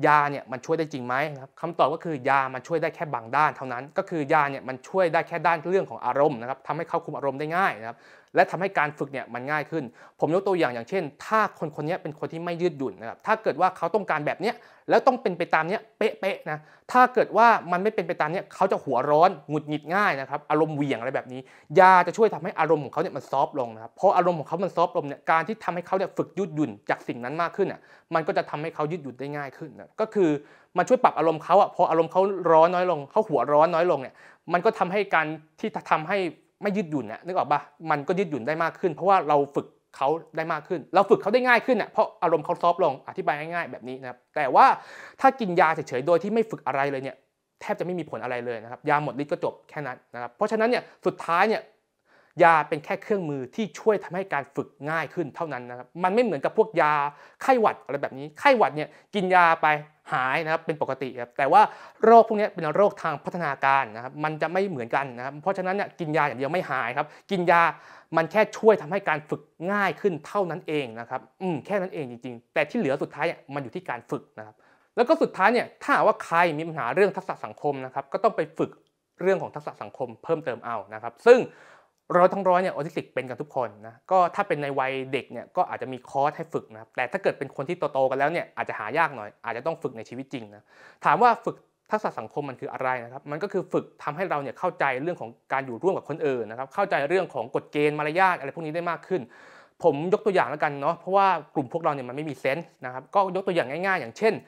าเนี่ยมันช่วยได้จริงไหมนะครับคำตอบก็คือยามันช่วยได้แค่บางด้านเท่านั้นก็คือยาเนี่ยมันช่วยได้แค่ด้านเรื่องของอารมณ์นะครับทำให้เขาคุมอารมณ์ได้ง่ายนะครับและทำให้การฝึกเนี่ยมันง่ายขึ้นผมยกตัวอย่างเช่นถ้าคนคนนี้เป็นคนที่ไม่ยืดหยุ่นนะครับถ้าเกิดว่าเขาต้องการแบบเนี้ยแล้วต้องเป็นไปตามเนี้ยเป๊ะๆนะถ้าเกิดว่ามันไม่เป็นไปตามเนี้ยเขาจะหัวร้อนหงุดหงิดง่ายนะครับอารมณ์เหวี่ยงอะไรแบบนี้ยาจะช่วยทำให้อารมณ์ของเขาเนี่ยมันซอฟต์ลงนะครับพออารมณ์ของเขามันซอฟต์ลงเนี่ยการที่ทำให้เขาเนี่ยฝึกยืดหยุ่นจากสิ่งนั้นมากขึ้นมันก็จะทำให้เขายืดหยุ่นได้ง่ายขึ้นนะก็คือมันช่วยปรับอารมณ์เขาพออารมณ์เขาร้อนน้อยลงเขาหัวร้อนน้อยลงเนี่ยมันก็ทำให้การที่ทำให้ไม่ยืดหยุ่นนึกออกป่ะมันก็ยืดหยุ่นได้มากขึ้นเพราะว่าเราฝึกเขาได้มากขึ้นเราฝึกเขาได้ง่ายขึ้นเพราะอารมณ์เขาซอฟต์ลงอธิบายง่ายๆแบบนี้นะครับแต่ว่าถ้ากินยาเฉยๆโดยที่ไม่ฝึกอะไรเลยเนี่ยแทบจะไม่มีผลอะไรเลยนะครับยาหมดฤทธิ์ก็จบแค่นั้นนะครับเพราะฉะนั้นเนี่ยสุดท้ายเนี่ยยาเป็นแค่เครื่องมือที่ช่วยทำให้การฝึกง่ายขึ้นเท่านั้นนะครับมันไม่เหมือนกับพวกยาไข้หวัดอะไรแบบนี้ไข้หวัดเนี่ยกินยาไปหายนะครับเป็นปกติครับแต่ว่าโรคพวกนี้เป็นโรคทางพัฒนาการนะครับมันจะไม่เหมือนกันนะครับเพราะฉะนั้นเนี่ยกินยาอย่างเดียวไม่หายครับกินยามันแค่ช่วยทำให้การฝึกง่ายขึ้นเท่านั้นเองนะครับแค่นั้นเองจริงๆแต่ที่เหลือสุดท้ายมันอยู่ที่การฝึกนะครับแล้วก็สุดท้ายเนี่ยถ้าหากว่าใครมีปัญหาเรื่องทักษะสังคมนะครับก็ต้องไปฝึกเรื่องของทักษะสังคมเพิ่มเติมเอานะครับซึ่ง 100 ทั้ง 100เนี่ยออทิสติกเป็นกันทุกคนนะก็ถ้าเป็นในวัยเด็กเนี่ยก็อาจจะมีคอร์สให้ฝึกนะครับแต่ถ้าเกิดเป็นคนที่โตๆกันแล้วเนี่ยอาจจะหายากหน่อยอาจจะต้องฝึกในชีวิตจริงนะถามว่าฝึกทักษะสังคมมันคืออะไรนะครับมันก็คือฝึกทำให้เราเนี่ยเข้าใจเรื่องของการอยู่ร่วมกับคนอื่นนะครับเข้าใจเรื่องของกฎเกณฑ์มารยาทอะไรพวกนี้ได้มากขึ้นผมยกตัวอย่างแล้วกันเนาะเพราะว่ากลุ่มพวกเราเนี่ยมันไม่มีเซนส์นะครับก็ยกตัวอย่างง่ายๆอย่างเช่น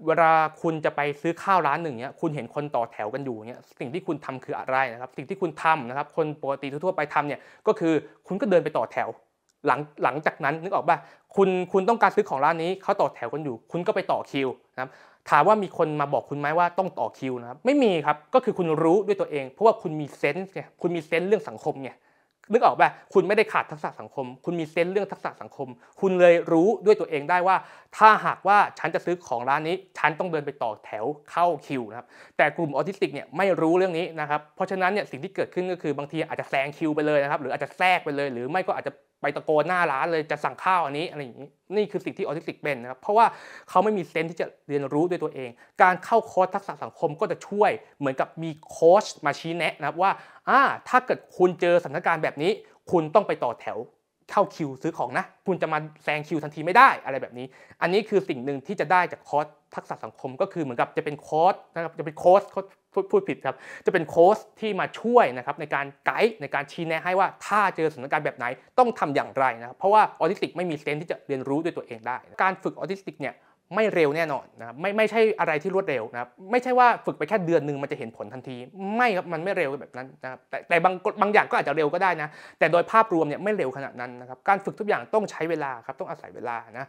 เวลาคุณจะไปซื้อข้าวร้านหนึ่งเนี่ยคุณเห็นคนต่อแถวกันอยู่เนี่ยสิ่งที่คุณทำคืออะไรนะครับสิ่งที่คุณทำนะครับคนปกติทั่วๆไปทำเนี่ยก็คือคุณก็เดินไปต่อแถวหลังจากนั้นนึกออกป่ะคุณต้องการซื้อของร้านนี้เขาต่อแถวกันอยู่คุณก็ไปต่อคิวนะครับถามว่ามีคนมาบอกคุณไหมว่าต้องต่อคิวนะครับไม่มีครับก็คือคุณรู้ด้วยตัวเองเพราะว่าคุณมีเซนส์ไงคุณมีเซนส์เรื่องสังคมไงนึกออกป่ะคุณไม่ได้ขาดทักษะสังคมคุณมีเซนส์เรื่องทักษะสังคมคุณเลยรู้ด้วยตัวเองได้ว่าถ้าหากว่าฉันจะซื้อของร้านนี้ฉันต้องเดินไปต่อแถวเข้าคิวนะครับแต่กลุ่มออทิสติกเนี่ยไม่รู้เรื่องนี้นะครับเพราะฉะนั้นเนี่ยสิ่งที่เกิดขึ้นก็คือบางทีอาจจะแซงคิวไปเลยนะครับหรืออาจจะแทรกไปเลยหรือไม่ก็อาจจะไปตะโกนหน้าร้านเลยจะสั่งข้าวอันนี้อะไรอย่างนี้นี่คือสิ่งที่ออทิสติกเป็นนะครับเพราะว่าเขาไม่มีเซนส์ที่จะเรียนรู้ด้วยตัวเองการเข้าคอร์สทักษะสังคมก็จะช่วยเหมือนกับมีโค้ชมาชี้แนะนะครับว่าถ้าเกิดคุณเจอสถานการณ์แบบนี้คุณต้องไปต่อแถวเข้าคิวซื้อของนะคุณจะมาแซงคิวทันทีไม่ได้อะไรแบบนี้อันนี้คือสิ่งหนึ่งที่จะได้จากคอร์สทักษะสังคมก็คือเหมือนกับจะเป็นคอร์สนะครับจะเป็นโค้ชพูดผิดครับจะเป็นโค้ชที่มาช่วยนะครับในการไกด์ในการชี้แนะให้ว่าถ้าเจอสถานการณ์แบบไหนต้องทำอย่างไรนะครับเพราะว่าออทิสติกไม่มีเซนส์ที่จะเรียนรู้ด้วยตัวเองได้การฝึกออทิสติกเนี่ยไม่เร็วแน่นอนนะครับไม่ใช่อะไรที่รวดเร็วนะครับไม่ใช่ว่าฝึกไปแค่เดือนนึงมันจะเห็นผลทันทีไม่ครับมันไม่เร็วแบบนั้นนะครับแต่บางอย่างก็อาจจะเร็วก็ได้นะแต่โดยภาพรวมเนี่ยไม่เร็วขนาดนั้นนะครับการฝึกทุกอย่างต้องใช้เวลาครับต้องอาศัยเวลานะ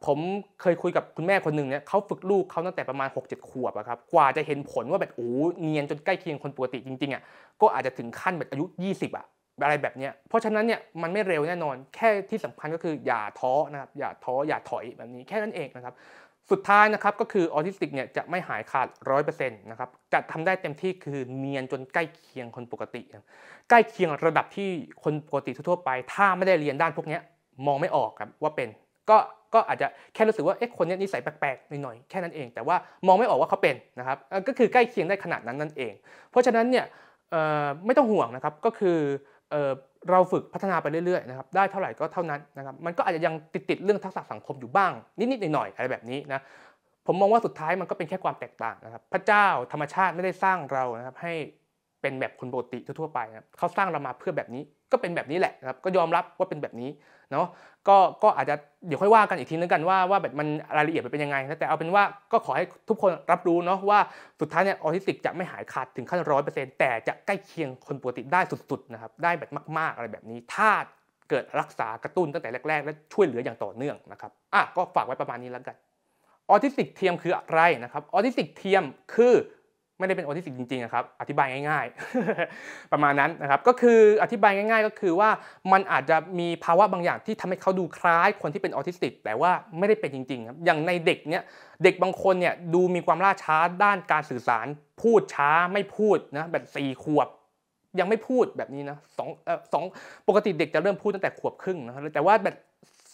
ผมเคยคุยกับคุณแม่คนหนึ่งเนี่ยเขาฝึกลูกเขาตั้งแต่ประมาณ 6-7 ขวบครับกว่าจะเห็นผลว่าแบบโอ้เนียนจนใกล้เคียงคนปกติจริงๆก็อาจจะถึงขั้นแบบอายุ20อะไรแบบนี้เพราะฉะนั้นเนี่ยมันไม่เร็วแน่นอนแค่ที่สำคัญก็คืออย่าท้อนะครับอย่าท้ออย่าถอยแบบนี้แค่นั้นเองนะครับสุดท้ายนะครับก็คือออทิสติกเนี่ยจะไม่หายขาด 100% นะครับจะทำได้เต็มที่คือเนียนจนใกล้เคียงคนปกติใกล้เคียงระดับที่คนปกติทั่วไปถ้าไม่ได้เรียนด้านพวกนี้มองไม่ออกครับว่าเป็นก็อาจจะแค่รู้สึกว่าคนนี้นิสัยแปลกๆหน่อยๆแค่นั้นเองแต่ว่ามองไม่ออกว่าเขาเป็นนะครับก็คือใกล้เคียงได้ขนาดนั้นนั่นเองเพราะฉะนั้นเนี่ยไม่ต้องห่วงนะครับก็คือเราฝึกพัฒนาไปเรื่อยๆนะครับได้เท่าไหร่ก็เท่านั้นนะครับมันก็อาจจะยังติดเรื่องทักษะสังคมอยู่บ้างนิดๆหน่อยๆอะไรแบบนี้นะผมมองว่าสุดท้ายมันก็เป็นแค่ความแตกต่างนะครับพระเจ้าธรรมชาติไม่ได้สร้างเรานะครับให้เป็นแบบคนปกติทั่วๆไปนะครับเขาสร้างเรามาเพื่อแบบนี้ก็เป็นแบบนี้แหละนะครับก็ยอมรับว่าเป็นแบบนี้เนาะก็อาจจะเดี๋ยวค่อยว่ากันอีกทีนึงกันว่าแบบมันรายละเอียดเป็นยังไงนะแต่เอาเป็นว่าก็ขอให้ทุกคนรับรู้เนาะว่าสุดท้ายเนี่ยออทิสติกจะไม่หายขาดถึงขั้น 100% แต่จะใกล้เคียงคนปกติได้สุดๆนะครับได้แบบมากๆอะไรแบบนี้ถ้าเกิดรักษากระตุ้นตั้งแต่แรกๆและช่วยเหลืออย่างต่อเนื่องนะครับก็ฝากไว้ประมาณนี้แล้วกันออทิสติกเทียมคืออะไรนะครับออทิสติกเทียมคือไม่ได้เป็นออทิสติกจริงๆนะครับอธิบายง่ายๆ ประมาณนั้นนะครับก็คืออธิบายง่ายๆก็คือว่ามันอาจจะมีภาวะบางอย่างที่ทำให้เขาดูคล้ายคนที่เป็นออทิสติกแต่ว่าไม่ได้เป็นจริงๆครับอย่างในเด็กเนี่ยเด็กบางคนเนี่ยดูมีความล่าช้าด้านการสื่อสารพูดช้าไม่พูดนะแบบ4 ขวบยังไม่พูดแบบนี้นะปกติเด็กจะเริ่มพูดตั้งแต่ขวบครึ่งนะครับแต่ว่าแบบ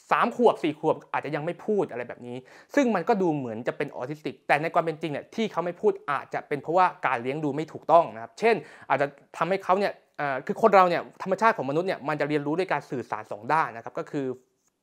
3 ขวบ4 ขวบอาจจะยังไม่พูดอะไรแบบนี้ซึ่งมันก็ดูเหมือนจะเป็นออทิสติกแต่ในความเป็นจริงเนี่ยที่เขาไม่พูดอาจจะเป็นเพราะว่าการเลี้ยงดูไม่ถูกต้องนะครับเช่นอาจจะทำให้เขาเนี่ยคือคนเราเนี่ยธรรมชาติของมนุษย์เนี่ยมันจะเรียนรู้ด้วยการสื่อสาร2 ด้านนะครับก็คื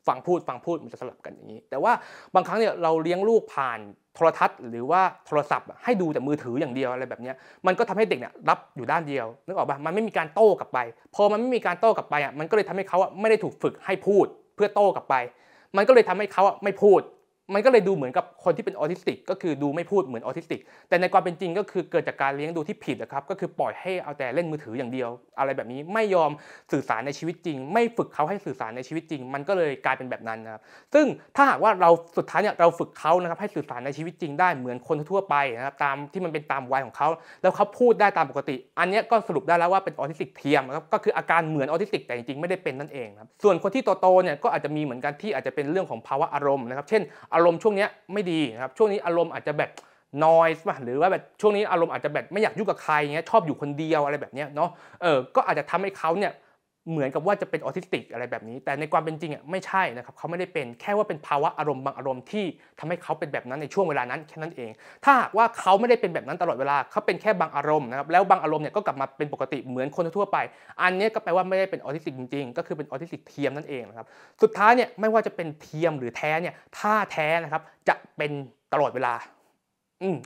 อฟังพูดมันจะสลับกันอย่างนี้แต่ว่าบางครั้งเนี่ยเราเลี้ยงลูกผ่านโทรทัศน์หรือว่าโทรศัพท์ให้ดูแต่มือถืออย่างเดียวอะไรแบบนี้มันก็ทำให้เด็กเนี่ยรับอยู่ด้านเดียวนึกออกป่ะมันไม่มีการโต้กลับไปพอมันไม่มีการโต้กลับไปมันก็เลยทำให้เขาไม่ได้ถูกฝึกให้พูดเพื่อโต้กลับไปมันก็เลยทำให้เขาไม่พูดมันก็เลยดูเหมือนกับคนที่เป็นออทิสติกก็คือดูไม่พูดเหมือนออทิสติกแต่ในความเป็นจริงก็คือเกิดจากการเลี้ยงดูที่ผิดนะครับก็คือปล่อยให้เอาแต่เล่นมือถืออย่างเดียวอะไรแบบนี้ไม่ยอมสื่อสารในชีวิตจริงไม่ฝึกเขาให้สื่อสารในชีวิตจริงมันก็เลยกลายเป็นแบบนั้นนะครับซึ่งถ้าหากว่าเราสุดท้ายเนี่ยเราฝึกเขานะครับให้สื่อสารในชีวิตจริงได้เหมือนคนทั่วไปนะครับตามที่มันเป็นตามวัยของเขาแล้วเขาพูดได้ตามปกติอันนี้ก็สรุปได้แล้วว่าเป็นออทิสติกเทียมนะครับก็คืออาการเหมือนออทิสติกแต่จริงๆไม่ได้เป็นนั่นเองครับส่วนคนที่โตๆเนี่ยก็อาจจะมีเหมือนกันที่อาจจะเป็นเรื่องของภาวะอารมณ์นะครับเช่นอารมณ์ช่วงนี้ไม่ดีนะครับช่วงนี้อารมณ์อาจจะแบบnoise ป่ะหรือว่าแบบช่วงนี้อารมณ์อาจจะแบบไม่อยากยุ่งกับใครเงี้ยชอบอยู่คนเดียวอะไรแบบเนี้ยเนาะก็อาจจะทำให้เขาเนี่ย เหมือนกับว่าจะเป็นออทิสติกอะไรแบบนี้แต่ในความเป็นจริงไม่ใช่นะครับเขาไม่ได้เป็นแค่ว่าเป็นภาวะอารมณ์บางอารมณ์ที่ทำให้เขาเป็นแบบนั้นในช่วงเวลานั้นแค่นั้นเองถ้าหากว่าเขาไม่ได้เป็นแบบนั้นตลอดเวลาเขาเป็นแค่บางอารมณ์นะครับแล้วบางอารมณ์เนี่ยก็กลับมาเป็นปกติเหมือนคนทั่วไปอันนี้ก็แปลว่าไม่ได้เป็นออทิสติกจริงๆก็คือเป็นออทิสติกเทียมนั่นเองนะครับสุดท้ายเนี่ยไม่ว่าจะเป็นเทียมหรือแท้เนี่ยถ้าแท้นะครับจะเป็นตลอดเวลา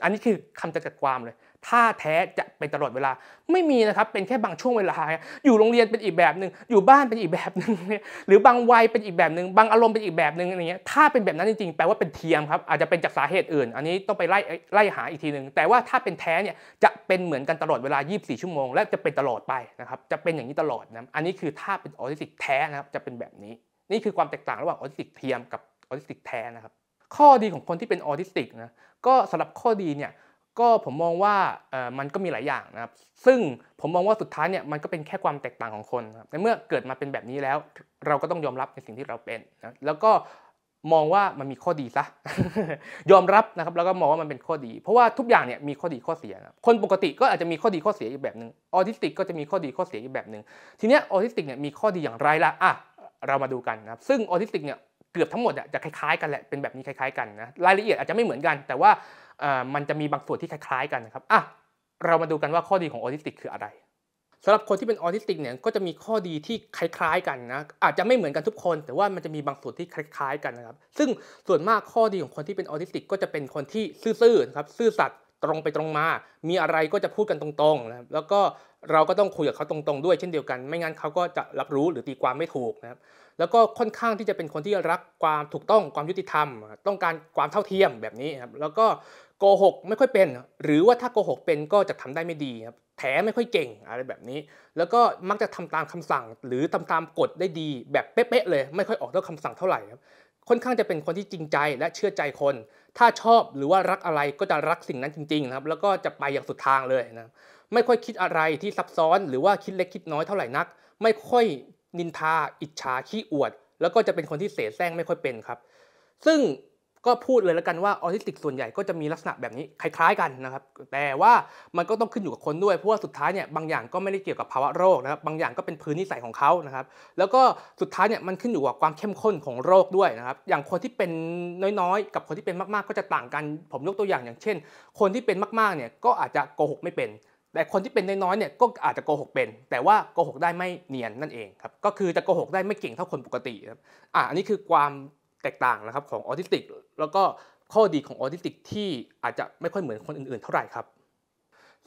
อันนี้คือคำจำกัดความเลยถ้าแท้จะเป็นตลอดเวลาไม่มีนะครับเป็นแค่บางช่วงเวลาอยู่โรงเรียนเป็นอีกแบบนึงอยู่บ้านเป็นอีกแบบนึงหรือบางวัยเป็นอีกแบบนึงบางอารมณ์เป็นอีกแบบนึงอะไรเงี้ยถ้าเป็นแบบนั้นจริงๆแปลว่าเป็นเทียมครับอาจจะเป็นจากสาเหตุอื่นอันนี้ต้องไปไล่หาอีกทีนึงแต่ว่าถ้าเป็นแท้เนี่ยจะเป็นเหมือนกันตลอดเวลา24ชั่วโมงและจะเป็นตลอดไปนะครับจะเป็นอย่างนี้ตลอดนะอันนี้คือถ้าเป็นออทิสติกแท้นะครับจะเป็นแบบนี้นี่คือความแตกต่างระหว่างออทิสติกเทียมกับออทิสติกแท้นะครับข้อดีของคนที่เป็นออทิสติกนะก็สำหรับข้อดีเนี่ยก็ผมมองว่ามันก็มีหลายอย่างนะครับซึ่งผมมองว่าสุดท้ายเนี่ยมันก็เป็นแค่ความแตกต่างของคนครับในเมื่อเกิดมาเป็นแบบนี้แล้วเราก็ต้องยอมรับในสิ่งที่เราเป็นนะแล้วก็มองว่ามันมีข้อดีซะ ยอมรับนะครับแล้วก็มองว่ามันเป็นข้อดีเพราะว่าทุกอย่างเนี่ยมีข้อดีข้อเสียนะคนปกติก็อาจจะมีข้อดีข้อเสียอีกแบบนึงออทิสติกก็จะมีข้อดีข้อเสียอีกแบบนึงทีเนี้ยออทิสติกเนี่ยมีข้อดีอย่างไรล่ะเรามาดูกันนะครับซึ่งออทิสติกเนี่ยเกือบทั้งหมดจะคล้ายๆกันแหละเป็นแบบนี้คล้ายๆกันนะรายละเอียดอาจจะไม่เหมือนกันแต่ว่ามันจะมีบางส่วนที่คล้ายๆกันนะครับเรามาดูกันว่าข้อดีของออทิสติกคืออะไรสำหรับคนที่เป็นออทิสติกเนี่ยก็จะมีข้อดีที่คล้ายๆกันนะอาจจะไม่เหมือนกันทุกคนแต่ว่ามันจะมีบางส่วนที่คล้ายๆกันนะครับซึ่งส่วนมากข้อดีของคนที่เป็นออทิสติกก็จะเป็นคนที่ซื่อๆนะครับซื่อสัตย์ตรงไปตรงมามีอะไรก็จะพูดกันตรงๆนะครับแล้วก็เราก็ต้องคุยกับเขาตรงๆด้วยเช่นเดียวกันไม่งั้นเขาก็จะรับรู้หรือตีความไม่ถูกนะครับแล้วก็ค่อนข้างที่จะเป็นคนที่รักความถูกต้องความยุติธรรมต้องการความเท่าเทียมแบบนี้ครับแล้วก็โกหกไม่ค่อยเป็นหรือว่าถ้าโกหกเป็นก็จะทำได้ไม่ดีครับแถไม่ค่อยเก่งอะไรแบบนี้แล้วก็มักจะทำตามคำสั่งหรือทำตามกฎได้ดีแบบเป๊ะๆเลยไม่ค่อยออกนอกคำสั่งเท่าไหร่ครับค่อนข้างจะเป็นคนที่จริงใจและเชื่อใจคนถ้าชอบหรือว่ารักอะไรก็จะรักสิ่งนั้นจริงๆนะครับแล้วก็จะไปอย่างสุดทางเลยนะไม่ค่อยคิดอะไรที่ซับซ้อนหรือว่าคิดเล็กคิดน้อยเท่าไหร่นักไม่ค่อยนินทาอิจฉาขี้อวดแล้วก็จะเป็นคนที่เสแสร้งไม่ค่อยเป็นครับซึ่งก็พูดเลยแล้วกันว่าออทิสติกส่วนใหญ่ก็จะมีลักษณะแบบนี้คล้ายๆกันนะครับแต่ว่ามันก็ต้องขึ้นอยู่กับคนด้วยเพราะว่าสุดท้ายเนี่ยบางอย่างก็ไม่ได้เกี่ยวกับภาวะโรคนะครับบางอย่างก็เป็นพื้นนิสัยของเขานะครับแล้วก็สุดท้ายเนี่ยมันขึ้นอยู่กับความเข้มข้นของโรคด้วยนะครับอย่างคนที่เป็นน้อยๆกับคนที่เป็นมากๆก็จะต่างกันผมยกตัวอย่างเช่นคนที่เป็นมากๆเนี่ยก็อาจจะโกหกไม่เป็นแต่คนที่เป็นน้อยๆเนี่ยก็อาจจะโกหกเป็นแต่ว่าโกหกได้ไม่เนียนนั่นเองครับก็คือจะโกหกได้ไม่เก่งเท่าคนปกติครับอันนี้คือความแตกต่างนะครับของออทิสติกแล้วก็ข้อดีของออทิสติกที่อาจจะไม่ค่อยเหมือนคนอื่นๆเท่าไหร่ครับ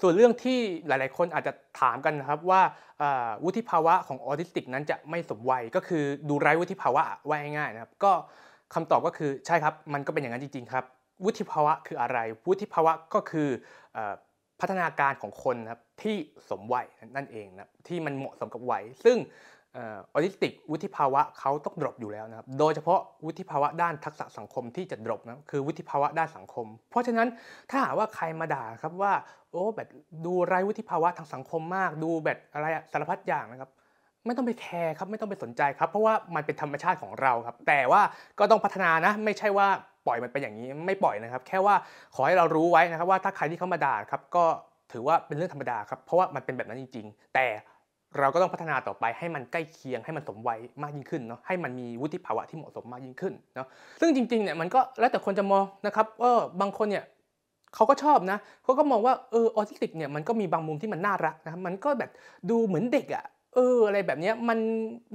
ส่วนเรื่องที่หลายๆคนอาจจะถามกันนะครับว่าวุฒิภาวะของออทิสติกนั้นจะไม่สมวัยก็คือดูไร้วุฒิภาวะว่าง่ายๆนะครับก็คำตอบก็คือใช่ครับมันก็เป็นอย่างนั้นจริงๆครับวุฒิภาวะคืออะไรวุฒิภาวะก็คือพัฒนาการของคนนะครับที่สมวัยนั่นเองนะที่มันเหมาะสมกับวัยซึ่งออทิสติกวุฒิภาวะเขาต้องดรอปอยู่แล้วนะครับโดยเฉพาะวุฒิภาวะด้านทักษะสังคมที่จะดรอปนะคือวุฒิภาวะด้านสังคมเพราะฉะนั้นถ้าหากว่าใครมาด่าครับว่าโอ้แบบดูไร้วุฒิภาวะทางสังคมมากดูแบบอะไรสารพัดอย่างนะครับไม่ต้องไปแคร์ครับไม่ต้องไปสนใจครับเพราะว่ามันเป็นธรรมชาติของเราครับแต่ว่าก็ต้องพัฒนานะไม่ใช่ว่าปล่อยมันไปอย่างนี้ไม่ปล่อยนะครับแค่ว่าขอให้เรารู้ไว้นะครับว่าถ้าใครที่เขามาด่าครับก็ถือว่าเป็นเรื่องธรรมดาครับเพราะว่ามันเป็นแบบนั้นจริงๆแต่เราก็ต้องพัฒนาต่อไปให้มันใกล้เคียงให้มันสมวัยมากยิ่งขึ้นเนาะให้มันมีวุฒิภาวะที่เหมาะสมมากยิ่งขึ้นเนาะซึ่งจริงๆเนี่ยมันก็แล้วแต่คนจะมองนะครับบางคนเนี่ยเขาก็ชอบนะเขาก็มองว่าออทิสติกเนี่ยมันก็มีบางมุมที่มันน่ารักนะครับมันก็แบบดูเหมือนเด็กอะอะไรแบบนี้มัน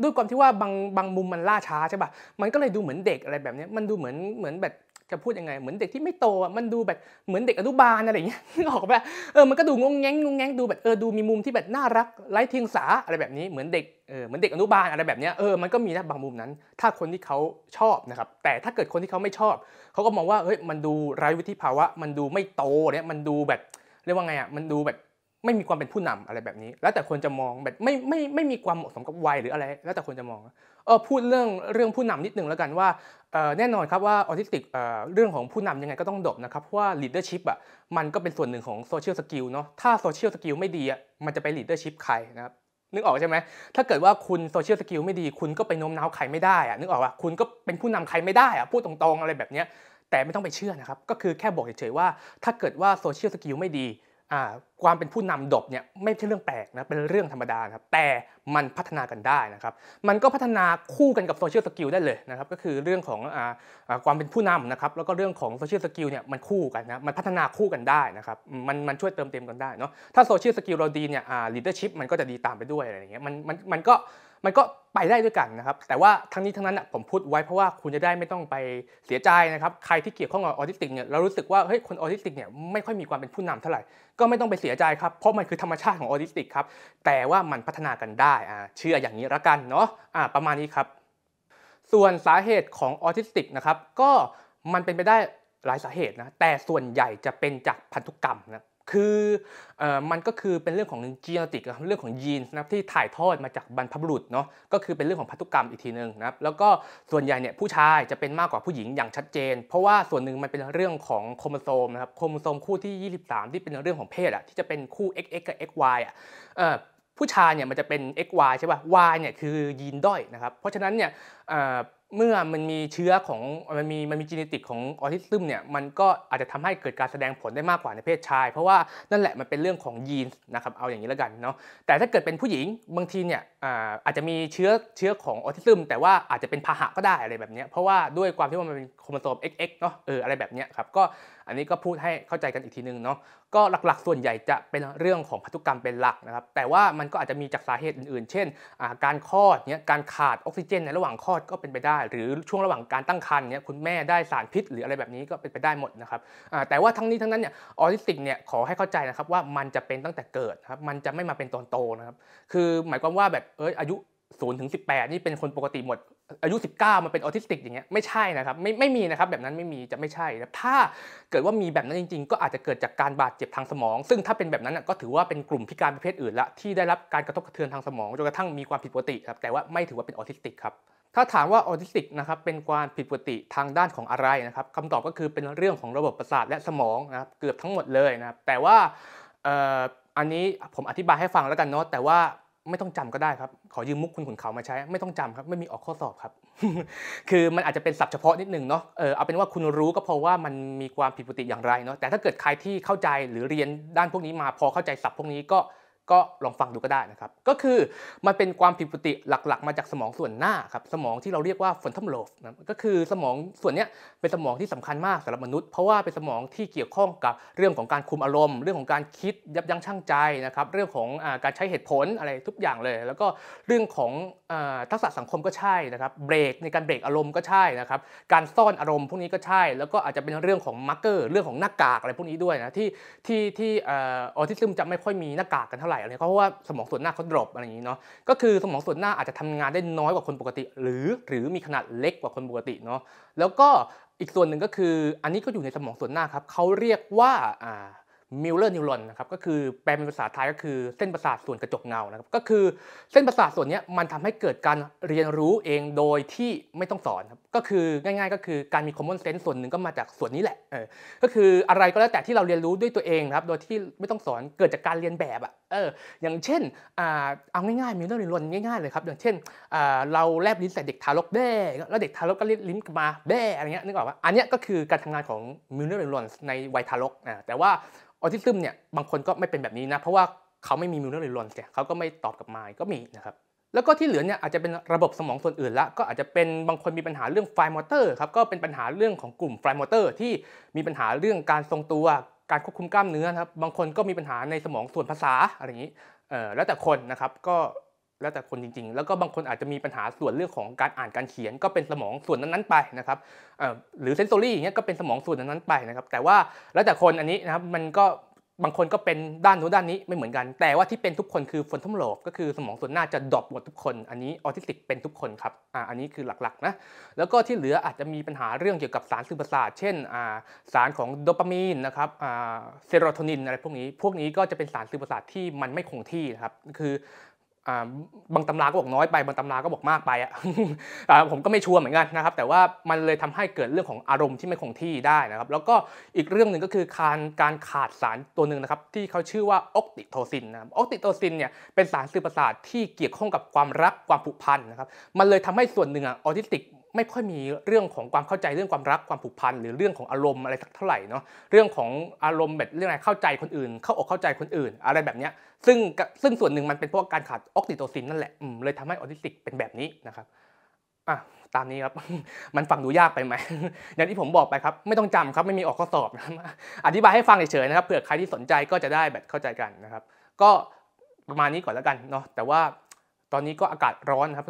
ด้วยความที่ว่าบางมุมมันล่าช้าใช่ป่ะมันก็เลยดูเหมือนเด็กอะไรแบบนี้มันดูเหมือนแบบจะพูดยังไงเหมือนเด็กที่ไม่โตมันดูแบบเหมือนเด็กอนุบาลอะไรอย่างเงี้ยนึกออกป่ะมันก็ดูงงแงงดูแบบดูมีมุมที่แบบน่ารักไร้เทียงสาอะไรแบบนี้เหมือนเด็กเหมือนเด็กอนุบาลอะไรแบบเนี้ยมันก็มีนะบางมุมนั้นถ้าคนที่เขาชอบนะครับแต่ถ้าเกิดคนที่เขาไม่ชอบเขาก็มองว่าเฮ้ยมันดูไร้วุฒิภาวะมันดูไม่โตเนี่ยมันดูแบบเรียกว่าไงมันดูแบบไม่มีความเป็นผู้นำอะไรแบบนี้แล้วแต่คนจะมองแบบไม่มีความเหมาะสมกับวัยหรืออะไรแล้วแต่คนจะมองพูดเรื่องผู้นำนิดนึงแล้วกันว่าแน่นอนครับว่าออทิสติกเรื่องของผู้นำยังไงก็ต้องดรอปนะครับเพราะว่า leadership มันก็เป็นส่วนหนึ่งของ social skill เนาะถ้า social skill ไม่ดีมันจะไป leadership ใครนะครับนึกออกใช่ไหมถ้าเกิดว่าคุณ social skill ไม่ดีคุณก็ไปโน้มน้าวใครไม่ได้นึกออกว่าคุณก็เป็นผู้นำใครไม่ได้พูดตรงๆอะไรแบบนี้แต่ไม่ต้องไปเชื่อนะครับก็คือแค่บอกเฉยๆว่าถ้าเกิดว่า social skill ไม่ดี ความเป็นผู้นำดบเนี่ยไม่ใช่เรื่องแปลกนะเป็นเรื่องธรรมดาครับแต่มันพัฒนากันได้นะครับมันก็พัฒนาคู่กันกับโซเชียลสกิลได้เลยนะครับก็คือเรื่องของความเป็นผู้นำนะครับแล้วก็เรื่องของโซเชียลสกิลเนี่ยมันคู่กันนะมันพัฒนาคู่กันได้นะครับมันช่วยเติมเต็มกันได้เนาะถ้าโซเชียลสกิลเราดีเนี่ยleadership มันก็จะดีตามไปด้วยอะไรอย่างเงี้ยมันก็ไปได้ด้วยกันนะครับแต่ว่าทั้งนี้ทั้งนั้นผมพูดไว้เพราะว่าคุณจะได้ไม่ต้องไปเสียใจนะครับใครที่เกี่ยวข้องกับออทิสติกเนี่ยเรารู้สึกว่าเฮ้ยคนออทิสติกเนี่ยไม่ค่อยมีความเป็นผู้นำเท่าไหร่ก็ไม่ต้องไปเสียใจครับเพราะมันคือธรรมชาติของออทิสติกครับแต่ว่ามันพัฒนากันได้เชื่ออย่างนี้ละกันเนาะประมาณนี้ครับส่วนสาเหตุของออทิสติกนะครับก็มันเป็นไปได้หลายสาเหตุนะแต่ส่วนใหญ่จะเป็นจากพันธุกรรมนะคือมันก็คือเป็นเรื่องของจีเนติกเรื่องของยีนนะครับที่ถ่ายทอดมาจากบรรพบุรุษเนาะก็คือเป็นเรื่องของพันธุกรรมอีกทีนึงนะครับแล้วก็ส่วนใหญ่เนี่ยผู้ชายจะเป็นมากกว่าผู้หญิงอย่างชัดเจนเพราะว่าส่วนหนึ่งมันเป็นเรื่องของโครโมโซมนะครับโครโมโซมคู่ที่23ที่เป็นเรื่องของเพศที่จะเป็นคู่ XX กับ XY ผู้ชายเนี่ยมันจะเป็น XY ใช่ป่ะ Y เนี่ยคือยีนด้อยนะครับเพราะฉะนั้นเนี่ยเมื่อมันมีเชื้อของมันมีจีเนติกของออทิซึมเนี่ยมันก็อาจจะทำให้เกิดการแสดงผลได้มากกว่าในเพศชายเพราะว่านั่นแหละมันเป็นเรื่องของยีนนะครับเอาอย่างนี้แล้วกันเนาะแต่ถ้าเกิดเป็นผู้หญิงบางทีเนี่ยอาจจะมีเชื้อของออทิซึมแต่ว่าอาจจะเป็นพาหะก็ได้อะไรแบบนี้เพราะว่าด้วยความที่ว่ามันเป็นโครโมโซม XX เนาะอะไรแบบนี้ครับก็อันนี้ก็พูดให้เข้าใจกันอีกทีนึงเนาะก็หลักๆส่วนใหญ่จะเป็นเรื่องของพันธุกรรมเป็นหลักนะครับแต่ว่ามันก็อาจจะมีจากสาเหตุอื่นๆเช่นการคลอดเนี่ยการขาดออกซิเจนในระหว่างคลอดก็เป็นไปได้หรือช่วงระหว่างการตั้งครรภ์เนี่ยคุณแม่ได้สารพิษหรืออะไรแบบนี้ก็เป็นไปได้หมดนะครับแต่ว่าทั้งนี้ทั้งนั้นเนี่ยออทิสติกเนี่ยขอให้เข้าใจนะครับว่ามันจะเป็นตั้งแต่เกิดครับมันจะไม่มาเป็นตอนโตนะครับคือหมายความว่าแบบอายุ0 ถึง 18นี่เป็นคนปกติหมดอายุ19มันเป็นออทิสติกอย่างเงี้ยไม่ใช่นะครับไม่มีนะครับแบบนั้นไม่มีจะไม่ใช่นะถ้าเกิดว่ามีแบบนั้นจริงๆก็อาจจะเกิดจากการบาดเจ็บทางสมองซึ่งถ้าเป็นแบบนั้นก็ถือว่าเป็นกลุ่มพิการประเภทอื่นละที่ได้รับการกระทบกระเทือนทางสมองจนกระทั่งมีความผิดปกติครับแต่ว่าไม่ถือว่าเป็นออทิสติกครับถ้าถามว่าออทิสติกนะครับเป็นความผิดปกติทางด้านของอะไรนะครับคำตอบก็คือเป็นเรื่องของระบบประสาทและสมองนะครับเกือบทั้งหมดเลยนะครับแต่ว่าอันนี้ผมอธิบายให้ฟังแล้วกันเนาะแต่ว่าไม่ต้องจำก็ได้ครับขอยืมมุกคุณขุนเขามาใช้ไม่ต้องจำครับไม่มีออกข้อสอบครับ คือมันอาจจะเป็นศัพท์เฉพาะนิดนึงเนาะเอาเป็นว่าคุณรู้ก็พอว่ามันมีความผิดปกติอย่างไรเนาะแต่ถ้าเกิดใครที่เข้าใจหรือเรียนด้านพวกนี้มาพอเข้าใจศัพท์พวกนี้ก็ลองฟังดูก็ได้นะครับก็คือมันเป็นความผิดปกติหลักๆมาจากสมองส่วนหน้าครับสมองที่เราเรียกว่า frontal lobe นะก็คือสมองส่วนนี้เป็นสมองที่สำคัญมากสำหรับมนุษย์เพราะว่าเป็นสมองที่เกี่ยวข้องกับเรื่องของการคุมอารมณ์เรื่องของการคิดยับยั้งชั่งใจนะครับเรื่องของการใช้เหตุผลอะไรทุกอย่างเลยแล้วก็เรื่องของทักษะสังคมก็ใช่นะครับเบรกในการเบรกอารมณ์ก็ใช่นะครับการซ่อนอารมณ์พวกนี้ก็ใช่แล้วก็อาจจะเป็นเรื่องของมาร์กเกอร์เรื่องของหน้ากากอะไรพวกนี้ด้วยนะที่ออทิซึมจะไม่ค่อยมีหน้ากากกันเท่าไหร่เพราะว่าสมองส่วนหน้าเขาดรอปอะไรอย่างนี้เนาะก็คือสมองส่วนหน้าอาจจะทำงานได้น้อยกว่าคนปกติหรือมีขนาดเล็กกว่าคนปกติเนาะแล้วก็อีกส่วนหนึ่งก็คืออันนี้ก็อยู่ในสมองส่วนหน้าครับเขาเรียกว่ามิลเลอร์นิวรอนนะครับก็คือแปลเป็นภาษาไทยก็คือเส้นประสาทส่วนกระจกเงานะครับก็คือเส้นประสาทส่วนนี้มันทำให้เกิดการเรียนรู้เองโดยที่ไม่ต้องสอนครับก็คือง่ายๆก็คือการมี common sense ส่วนหนึ่งก็มาจากส่วนนี้แหละก็คืออะไรก็แล้วแต่ที่เราเรียนรู้ด้วยตัวเองครับโดยที่ไม่ต้องสอนเกิดจากการเรียนแบบอย่างเช่นเอาง่ายๆมิลเลอร์นิวรอนง่ายๆเลยครับอย่างเช่นเราแลบลิ้นใส่เด็กทารกแด้แล้วเด็กทารกก็ลิ้นกลับมาแด้อะไรเงี้ยนึกออกปะอันนี้ก็คือการทำงานของมิลเลอร์นิวรอนในวัยทารกแต่ว่าออทิซึมเนี่ยบางคนก็ไม่เป็นแบบนี้นะเพราะว่าเขาไม่มีมิลเลอร์นิวรอนเนี่ยเขาก็ไม่ตอบกลับมาก็มีนะครับแล้วก็ที่เหลือเนี่ยอาจจะเป็นระบบสมองส่วนอื่นละก็อาจจะเป็นบางคนมีปัญหาเรื่องไฟมอเตอร์ครับก็เป็นปัญหาเรื่องของกลุ่มไฟมอเตอร์ที่มีปัญหาเรื่องการทรงตัวการควบคุมกล้ามเนื้อครับบางคนก็มีปัญหาในสมองส่วนภาษาอะไรอย่างนี้แล้วแต่คนนะครับก็แล้วแต่คนจริงๆแล้วก็บางคนอาจจะมีปัญหาส่วนเรื่องของการอ่านการเขียนก็เป็นสมองส่วนนั้นๆไปนะครับหรือเซนโซรี่อย่างเงี้ยก็เป็นสมองส่วนนั้นๆไปนะครับแต่ว่าแล้วแต่คนอันนี้นะครับมันก็บางคนก็เป็นด้านนู้นด้านนี้ไม่เหมือนกันแต่ว่าที่เป็นทุกคนคือ frontal lobe ก็คือสมองส่วนหน้าจะดรอปหมดทุกคนอันนี้ออทิสติกเป็นทุกคนครับอันนี้คือหลักๆนะแล้วก็ที่เหลืออาจจะมีปัญหาเรื่องเกี่ยวกับสารสื่อประสาทเช่นสารของโดปามีนนะครับเซโรโทนินอะไรพวกนี้ก็จะเป็นสารสื่อประสาทที่มันไม่คงที่นะครับคือบางตำราก็บอกน้อยไปบางตำราก็บอกมากไปผมก็ไม่ชัวร์เหมือนกันนะครับแต่ว่ามันเลยทำให้เกิดเรื่องของอารมณ์ที่ไม่คงที่ได้นะครับแล้วก็อีกเรื่องหนึ่งก็คือการขาดสารตัวหนึ่งนะครับที่เขาชื่อว่าออกติโทซินนะครับออกติโทซินเนี่ยเป็นสารสื่อประสาทที่เกี่ยวข้องกับความรักความผูกพันนะครับมันเลยทำให้ส่วนหนึ่งออทิสติก ไม่ค่อยมีเรื่องของความเข้าใจเรื่องความรักความผูกพันหรือเรื่องของอารมณ์อะไรสักเท่าไหร่เนาะเรื่องของอารมณ์แบบเรื่องอะไรเข้าใจคนอื่นเข้าอกเข้าใจคนอื่นอะไรแบบนี้ซึ่งส่วนหนึ่งมันเป็นเพราะการขาดออกซิโทซินนั่นแหละเลยทำให้ออทิสติกเป็นแบบนี้นะครับตามนี้ครับ มันฟังดูยากไปไหม อย่างที่ผมบอกไปครับไม่ต้องจำครับไม่มีออกข้อสอบนะอธิบายให้ฟังเฉยๆนะครับเผื่อใครที่สนใจก็จะได้แบบเข้าใจกันนะครับก็ประมาณนี้ก่อนแล้วกันเนาะแต่ว่าตอนนี้ก็อากาศร้อนครับ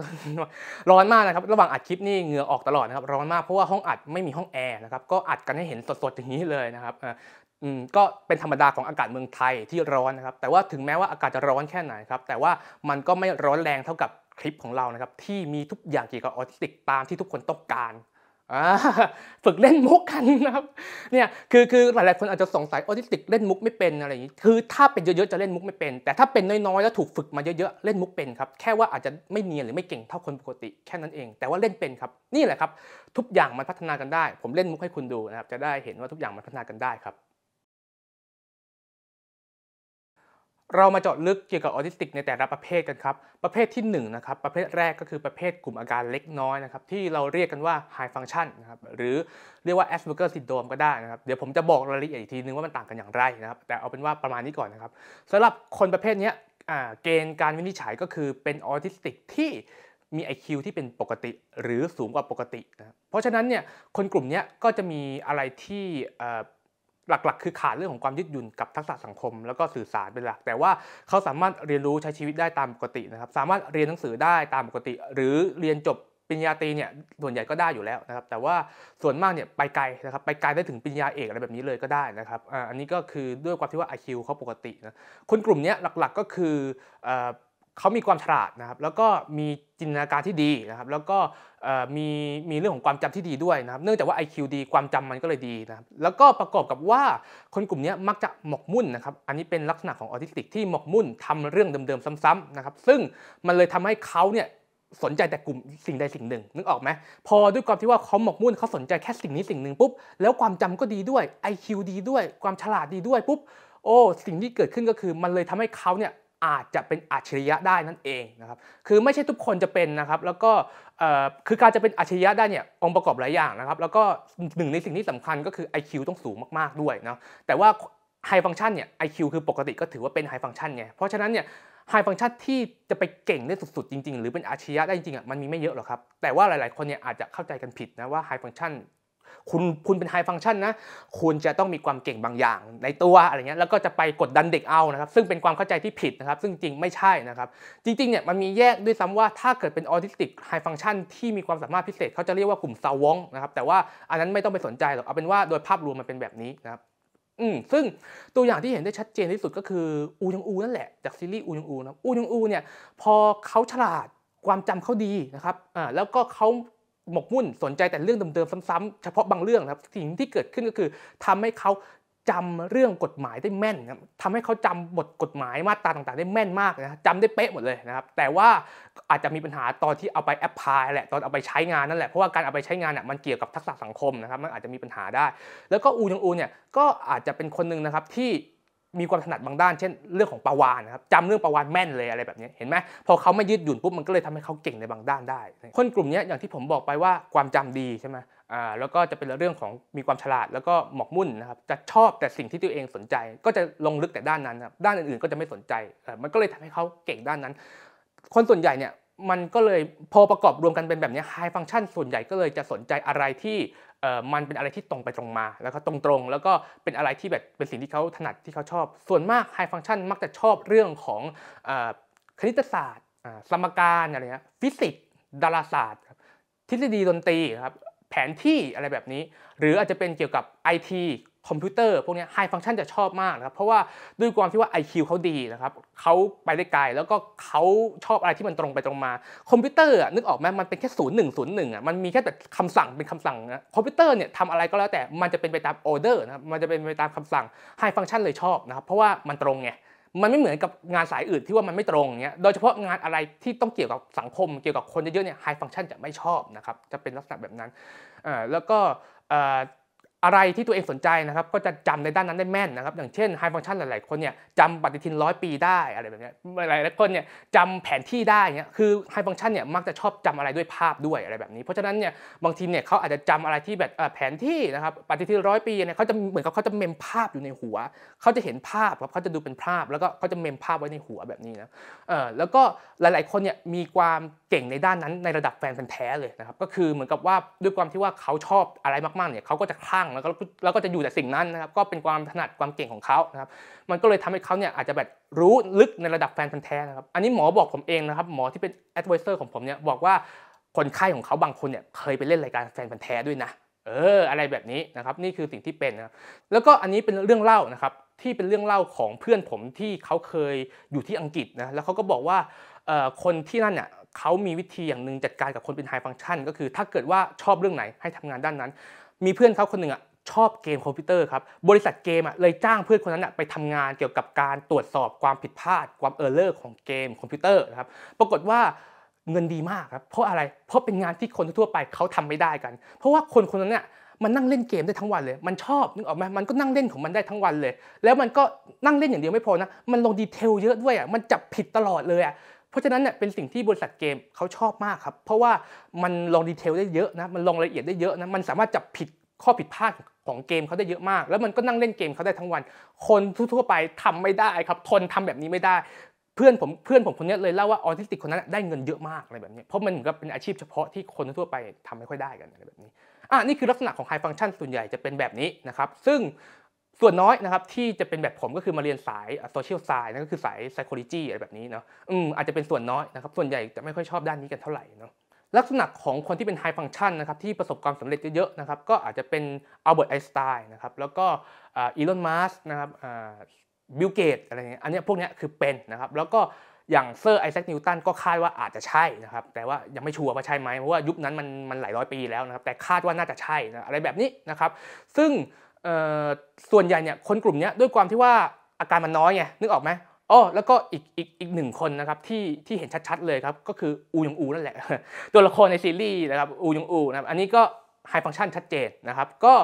ร้อนมากนะครับระหว่างอัดคลิปนี่เหงื่อออกตลอดนะครับร้อนมากเพราะว่าห้องอัดไม่มีห้องแอร์นะครับก็อัดกันให้เห็นสดๆอย่างนี้เลยนะครับก็เป็นธรรมดาของอากาศเมืองไทยที่ร้อนนะครับแต่ว่าถึงแม้ว่าอากาศจะร้อนแค่ไหนครับแต่ว่ามันก็ไม่ร้อนแรงเท่ากับคลิปของเรานะครับที่มีทุกอย่างเกี่ยวกับออทิสติกตามที่ทุกคนต้องการฝึกเล่นมุกกันนะครับเนี่ยคือหลายๆคนอาจจะสงสัยออทิสติกเล่นมุกไม่เป็นอะไรอย่างนี้คือถ้าเป็นเยอะๆจะเล่นมุกไม่เป็นแต่ถ้าเป็นน้อยๆแล้วถูกฝึกมาเยอะๆเล่นมุกเป็นครับแค่ว่าอาจจะไม่เนียนหรือไม่เก่งเท่าคนปกติแค่นั้นเองแต่ว่าเล่นเป็นครับนี่แหละครับทุกอย่างมันพัฒนากันได้ผมเล่นมุกให้คุณดูนะครับจะได้เห็นว่าทุกอย่างมันพัฒนากันได้ครับเรามาเจาะลึกเกี่ยวกับออทิสติกในแต่ละประเภทกันครับประเภทที่1นะครับประเภทแรกก็คือประเภทกลุ่มอาการเล็กน้อยนะครับที่เราเรียกกันว่า High Function นะครับหรือเรียกว่า Asperger Syndrome ก็ได้นะครับเดี๋ยวผมจะบอกรายละเอียดอีกทีนึงว่ามันต่างกันอย่างไรนะครับแต่เอาเป็นว่าประมาณนี้ก่อนนะครับสำหรับคนประเภทนี้เกณฑ์การวินิจฉัยก็คือเป็นออทิสติกที่มี IQ ที่เป็นปกติหรือสูงกว่าปกตินะเพราะฉะนั้นเนี่ยคนกลุ่มนี้ก็จะมีอะไรที่หลักๆคือขาดเรื่องของความยืดหยุ่นกับทักษะสังคมแล้วก็สื่อสารเป็นหลักแต่ว่าเขาสามารถเรียนรู้ใช้ชีวิตได้ตามปกตินะครับสามารถเรียนหนังสือได้ตามปกติหรือเรียนจบปริญญาตรีเนี่ยส่วนใหญ่ก็ได้อยู่แล้วนะครับแต่ว่าส่วนมากเนี่ยไปไกลนะครับไปไกลได้ถึงปริญญาเอกอะไรแบบนี้เลยก็ได้นะครับอันนี้ก็คือด้วยความที่ว่า IQ เขาปกตินะคนกลุ่มนี้หลักๆก็คือเขามีความฉลาดนะครับแล้วก็มีจินตนาการที่ดีนะครับแล้วก็มีเรื่องของความจำที่ดีด้วยนะครับเนื่องจากว่า IQ ดีความจำมันก็เลยดีนะครับแล้วก็ประกอบกับว่าคนกลุ่มนี้มักจะหมกมุ่นนะครับอันนี้เป็นลักษณะของออทิสติกที่หมกมุ่นทำเรื่องเดิมๆซ้ำๆนะครับซึ่งมันเลยทำให้เขาเนี่ยสนใจแต่กลุ่มสิ่งใดสิ่งหนึ่งนึกออกไหมพอด้วยความที่ว่าเขาหมกมุ่นเขาสนใจแค่สิ่งนี้สิ่งหนึ่งปุ๊บแล้วความจำก็ดีด้วย IQ ดีด้วยความฉลาดดีด้วยปุ๊บโอ้สิ่งที่เกิดขึ้นก็คือมันเลยทำให้เขาเนี่ยอาจจะเป็นอัจฉริยะได้นั่นเองนะครับคือไม่ใช่ทุกคนจะเป็นนะครับแล้วก็คือการจะเป็นอัจฉริยะได้เนี่ยองค์ประกอบหลายอย่างนะครับแล้วก็หนึ่งในสิ่งที่สำคัญก็คือ IQ ต้องสูงมากๆด้วยนะแต่ว่า High Function เนี่ย IQ คือปกติก็ถือว่าเป็น High Function ไงเพราะฉะนั้นเนี่ย High Function ที่จะไปเก่งได้สุดๆจริงๆหรือเป็นอัจฉริยะได้จริงๆมันมีไม่เยอะหรอกครับแต่ว่าหลายๆคนเนี่ยอาจจะเข้าใจกันผิดนะว่า High Functionคุณเป็น High Function นะคุณจะต้องมีความเก่งบางอย่างในตัวอะไรเงี้ยแล้วก็จะไปกดดันเด็กเอานะครับซึ่งเป็นความเข้าใจที่ผิดนะครับซึ่งจริงไม่ใช่นะครับจริงๆเนี่ยมันมีแยกด้วยซ้ำว่าถ้าเกิดเป็น Autistic High Function ที่มีความสามารถพิเศษเขาจะเรียกว่ากลุ่มซาวองนะครับแต่ว่าอันนั้นไม่ต้องไปสนใจหรอกเอาเป็นว่าโดยภาพรวมมันเป็นแบบนี้นะครับซึ่งตัวอย่างที่เห็นได้ชัดเจนที่สุดก็คืออูยองอูนั่นแหละจากซีรีส์อูยองอูนะอูยองอูเนี่ยพอเขาฉลาดความจำเขาดีนะครับแล้วก็เขาหมกมุ่นสนใจแต่เรื่องเดิมๆซ้ำๆเฉพาะบางเรื่องนะครับสิ่งที่เกิดขึ้นก็คือทำให้เขาจำเรื่องกฎหมายได้แม่นครับทำให้เขาจำบทกฎหมายมาตราต่างๆได้แม่นมากนะจำได้เป๊ะหมดเลยนะครับแต่ว่าอาจจะมีปัญหาตอนที่เอาไปแอพพลายแหละตอนเอาไปใช้งานนั่นแหละเพราะว่าการเอาไปใช้งานเนี่ยมันเกี่ยวกับทักษะสังคมนะครับมันอาจจะมีปัญหาได้แล้วก็อูยองอูเนี่ยก็อาจจะเป็นคนหนึ่งนะครับที่มีความถนัดบางด้านเช่นเรื่องของปลาวาฬนะครับจำเรื่องปลาวาฬแม่นเลยอะไรแบบนี้เห็นไหมพอเขาไม่ยืดหยุ่นปุ๊บมันก็เลยทำให้เขาเก่งในบางด้านได้คนกลุ่มนี้อย่างที่ผมบอกไปว่าความจำดีใช่ไหมแล้วก็จะเป็นเรื่องของมีความฉลาดแล้วก็หมกมุ่นนะครับจะชอบแต่สิ่งที่ตัวเองสนใจก็จะลงลึกแต่ด้านนั้นครับด้านอื่นๆก็จะไม่สนใจมันก็เลยทำให้เขาเก่งด้านนั้นคนส่วนใหญ่เนี่ยมันก็เลยพอประกอบรวมกันเป็นแบบนี้ High Function ส่วนใหญ่ก็เลยจะสนใจอะไรที่มันเป็นอะไรที่ตรงไปตรงมาแล้วก็ตรงๆแล้วก็เป็นอะไรที่แบบเป็นสิ่งที่เขาถนัดที่เขาชอบส่วนมาก High Function มักจะชอบเรื่องของคณิตศาสตร์สมการอะไรเงี้ยฟิสิกส์ดาราศาสตร์ทฤษฎีดนตรีครับแผนที่อะไรแบบนี้หรืออาจจะเป็นเกี่ยวกับ IT คอมพิวเตอร์พวกนี้ High Function จะชอบมากนะครับเพราะว่าด้วยความที่ว่า IQ เขาดีนะครับเขาไปได้ไกลแล้วก็เขาชอบอะไรที่มันตรงไปตรงมาคอมพิวเตอร์นึกออกไหมมันเป็นแค่0101มันมีแค่แต่คำสั่งเป็นคำสั่งนะคอมพิวเตอร์เนี่ยทำอะไรก็แล้วแต่มันจะเป็นไปตามออเดอร์นะครับมันจะเป็นไปตามคำสั่ง High Function เลยชอบนะครับเพราะว่ามันตรงไงมันไม่เหมือนกับงานสายอื่นที่ว่ามันไม่ตรงเงี้ยโดยเฉพาะงานอะไรที่ต้องเกี่ยวกับสังคมเกี่ยวกับคนเยอะๆเนี่ย High Function จะไม่ชอบนะครับจะเป็นลักษณะแบบนั้นแล้วก็ อะไรที่ตัวเองสนใจนะครับก็จะจำในด้านนั้นได้แม่นนะครับอย่างเช่น High Function หลายๆคนเนี่ยจำปฏิทิน100 ปีได้อะไรแบบนี้หลายๆคนเนี่ยจำแผนที่ได้เนี่ยคือ High Function เนี่ยมักจะชอบจำอะไรด้วยภาพด้วยอะไรแบบนี้เพราะฉะนั้นเนี่ยบางทีเนี่ยเขาอาจจะจำอะไรที่แบบแผนที่นะครับปฏิทิน100 ปีเนี่ยเขาจะเหมือนกับเขาจะเมมภาพอยู่ในหัวเขาจะเห็นภาพครับเขาจะดูเป็นภาพแล้วก็เขาจะเมมภาพไว้ในหัวแบบนี้นะแล้วก็หลายๆคนเนี่ยมีความเก่งในด้านนั้นในระดับแฟนพันธุ์แท้เลยนะครับก็คือเหมือนกับว่าด้วยความที่ว่าเขาชอบอะไรมากๆเนี่ยเขาก็จะคลั่งแล้วก็จะอยู่แต่สิ่งนั้นนะครับก็เป็นความถนัดความเก่งของเขานะครับมันก็เลยทำให้เขาเนี่ยอาจจะแบบรู้ลึกในระดับแฟนพันธุ์แท้นะครับอันนี้หมอบอกผมเองนะครับหมอที่เป็น advisor ของผมเนี่ยบอกว่าคนไข้ของเขาบางคนเนี่ยเคยไปเล่นรายการแฟนพันธุ์แท้ด้วยนะอะไรแบบนี้นะครับนี่คือสิ่งที่เป็นนะครับแล้วก็อันนี้เป็นเรื่องเล่านะครับที่เป็นเรื่องเล่าของเพื่อนผมที่เขาเคยอยู่ที่อังกฤษนะแล้วเขาก็บอกว่าคนที่นั่นเนี่ยเขามีวิธีอย่างหนึ่งจัดการกับคนเป็น high function ก็คือถ้าเกิดว่าชอบเรื่องไหนให้ทำงานด้านนั้นมีเพื่อนเขาคนหนึ่งชอบเกมคอมพิวเตอร์ครับบริษัทเกมเลยจ้างเพื่อนคนนั้นไปทำงานเกี่ยวกับการตรวจสอบความผิดพลาดความเออร์เลอร์ของเกมคอมพิวเตอร์นะครับปรากฏว่าเงินดีมากครับเพราะอะไรเพราะเป็นงานที่คนทั่วไปเขาทำไม่ได้กันเพราะว่าคนคนนั้นเนี่ยมันนั่งเล่นเกมได้ทั้งวันเลยมันชอบนึกออกไหมมันก็นั่งเล่นของมันได้ทั้งวันเลยแล้วมันก็นั่งเล่นอย่างเดียวไม่พอนะมันลงดีเทลเยอะด้วยมันจับผิดตลอดเลยเพราะฉะนั้นเนี่ยเป็นสิ่งที่บริษัทเกมเขาชอบมากครับเพราะว่ามันลงดีเทลได้เยอะนะมันลงรายละเอียดได้เยอะนะมันสามารถจับผิดข้อผิดพลาดของเกมเขาได้เยอะมากแล้วมันก็นั่งเล่นเกมเขาได้ทั้งวันคนทั่วไปทำไม่ได้ครับทนทำแบบนี้ไม่ได้เพื่อนผมคนนี้เลยเล่าว่าออทิสติกคนนั้นได้เงินเยอะมากอะไรแบบนี้เพราะมันเหมือนกับเป็นอาชีพเฉพาะที่คนทั่วไปทำไม่ค่อยได้กันอะไรแบบนี้นี่คือลักษณะของ High Function ส่วนใหญ่จะเป็นแบบนี้นะครับซึ่งส่วนน้อยนะครับที่จะเป็นแบบผมก็คือมาเรียนสาย Social Science นั่นก็คือสาย Psychology อะไรแบบนี้เนาะอาจจะเป็นส่วนน้อยนะครับส่วนใหญ่จะไม่ค่อยชอบด้านนี้กันเท่าไหร่เนาะลักษณะของคนที่เป็น High Function นะครับที่ประสบความสำเร็จเยอะๆนะครับก็อาจจะเป็นอัลเบิร์ตไอน์สไตน์นะครับแล้วก็อีลอนมัสก์นะครับบิลเกตอะไรเงี้ยอันนี้พวกนี้คือเป็นนะครับแล้วก็อย่างเซอร์ไอแซคนิวตันก็คาดว่าอาจจะใช่นะครับแต่ว่ายังไม่ชัวร์ว่าใช่ไหมเพราะว่ายุคนั้นมันหลายร้อยปีแล้วนะครับแต่คาดว่าน่าจะใช่นะอะไรแบบนี้นะครับซึ่งส่วนใหญ่เนี่ยคนกลุ่มนี้ด้วยความที่ว่าอาการมันน้อยไงนึกออกไหมแล้วก็อีกหนึ่งคนนะครับที่เห็นชัดๆเลยครับก็คืออูยองอูนั่นแหละตัวละครในซีรีส์นะครับอูยองอูนะครับอันนี้ก็ไฮฟังก์ชันชัดเจนนะครับก็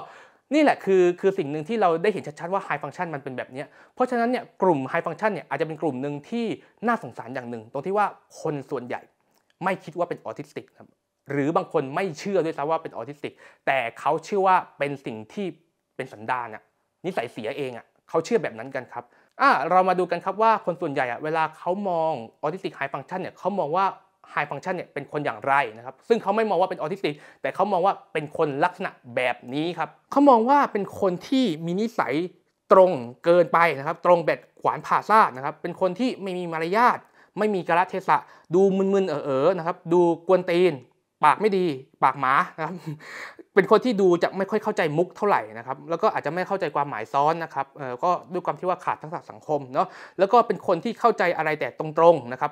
นี่แหละคือสิ่งหนึ่งที่เราได้เห็นชัดๆว่าไฮฟังก์ชันมันเป็นแบบนี้เพราะฉะนั้นเนี่ยกลุ่มไฮฟังก์ชันเนี่ยอาจจะเป็นกลุ่มหนึ่งที่น่าสงสารอย่างหนึ่งตรงที่ว่าคนส่วนใหญ่ไม่คิดว่าเป็นออทิสติกครับหรือบางคนไม่เชื่อด้วยซ้ำว่าเป็นออทิสติกแต่เขาเชื่อว่าเป็นสิ่งที่เป็นสันดานนิสัยเสียเองเขาเชื่อแบบนั้นกันครับเรามาดูกันครับว่าคนส่วนใหญ่เวลาเขามองออทิสติกไฮฟังก์ชันเนี่ยเขามองว่าไฮฟังก์ชันเนี่ยเป็นคนอย่างไรนะครับซึ่งเขาไม่มองว่าเป็นออทิสติกแต่เขามองว่าเป็นคนลักษณะแบบนี้ครับเขามองว่าเป็นคนที่มีนิสัยตรงเกินไปนะครับตรงแบบขวานผ่าซากนะครับเป็นคนที่ไม่มีมารยาทไม่มีกาลเทศะดูมึนๆนะครับดูกวนตีนปากไม่ดีปากหมานะครับเป็นคนที่ดูจะไม่ค่อยเข้าใจมุกเท่าไหร่นะครับแล้วก็อาจจะไม่เข้าใจความหมายซ้อนนะครับก็ด้วยความที่ว่าขาดทักษะสังคมเนาะแล้วก็เป็นคนที่เข้าใจอะไรแต่ตรงๆนะครับ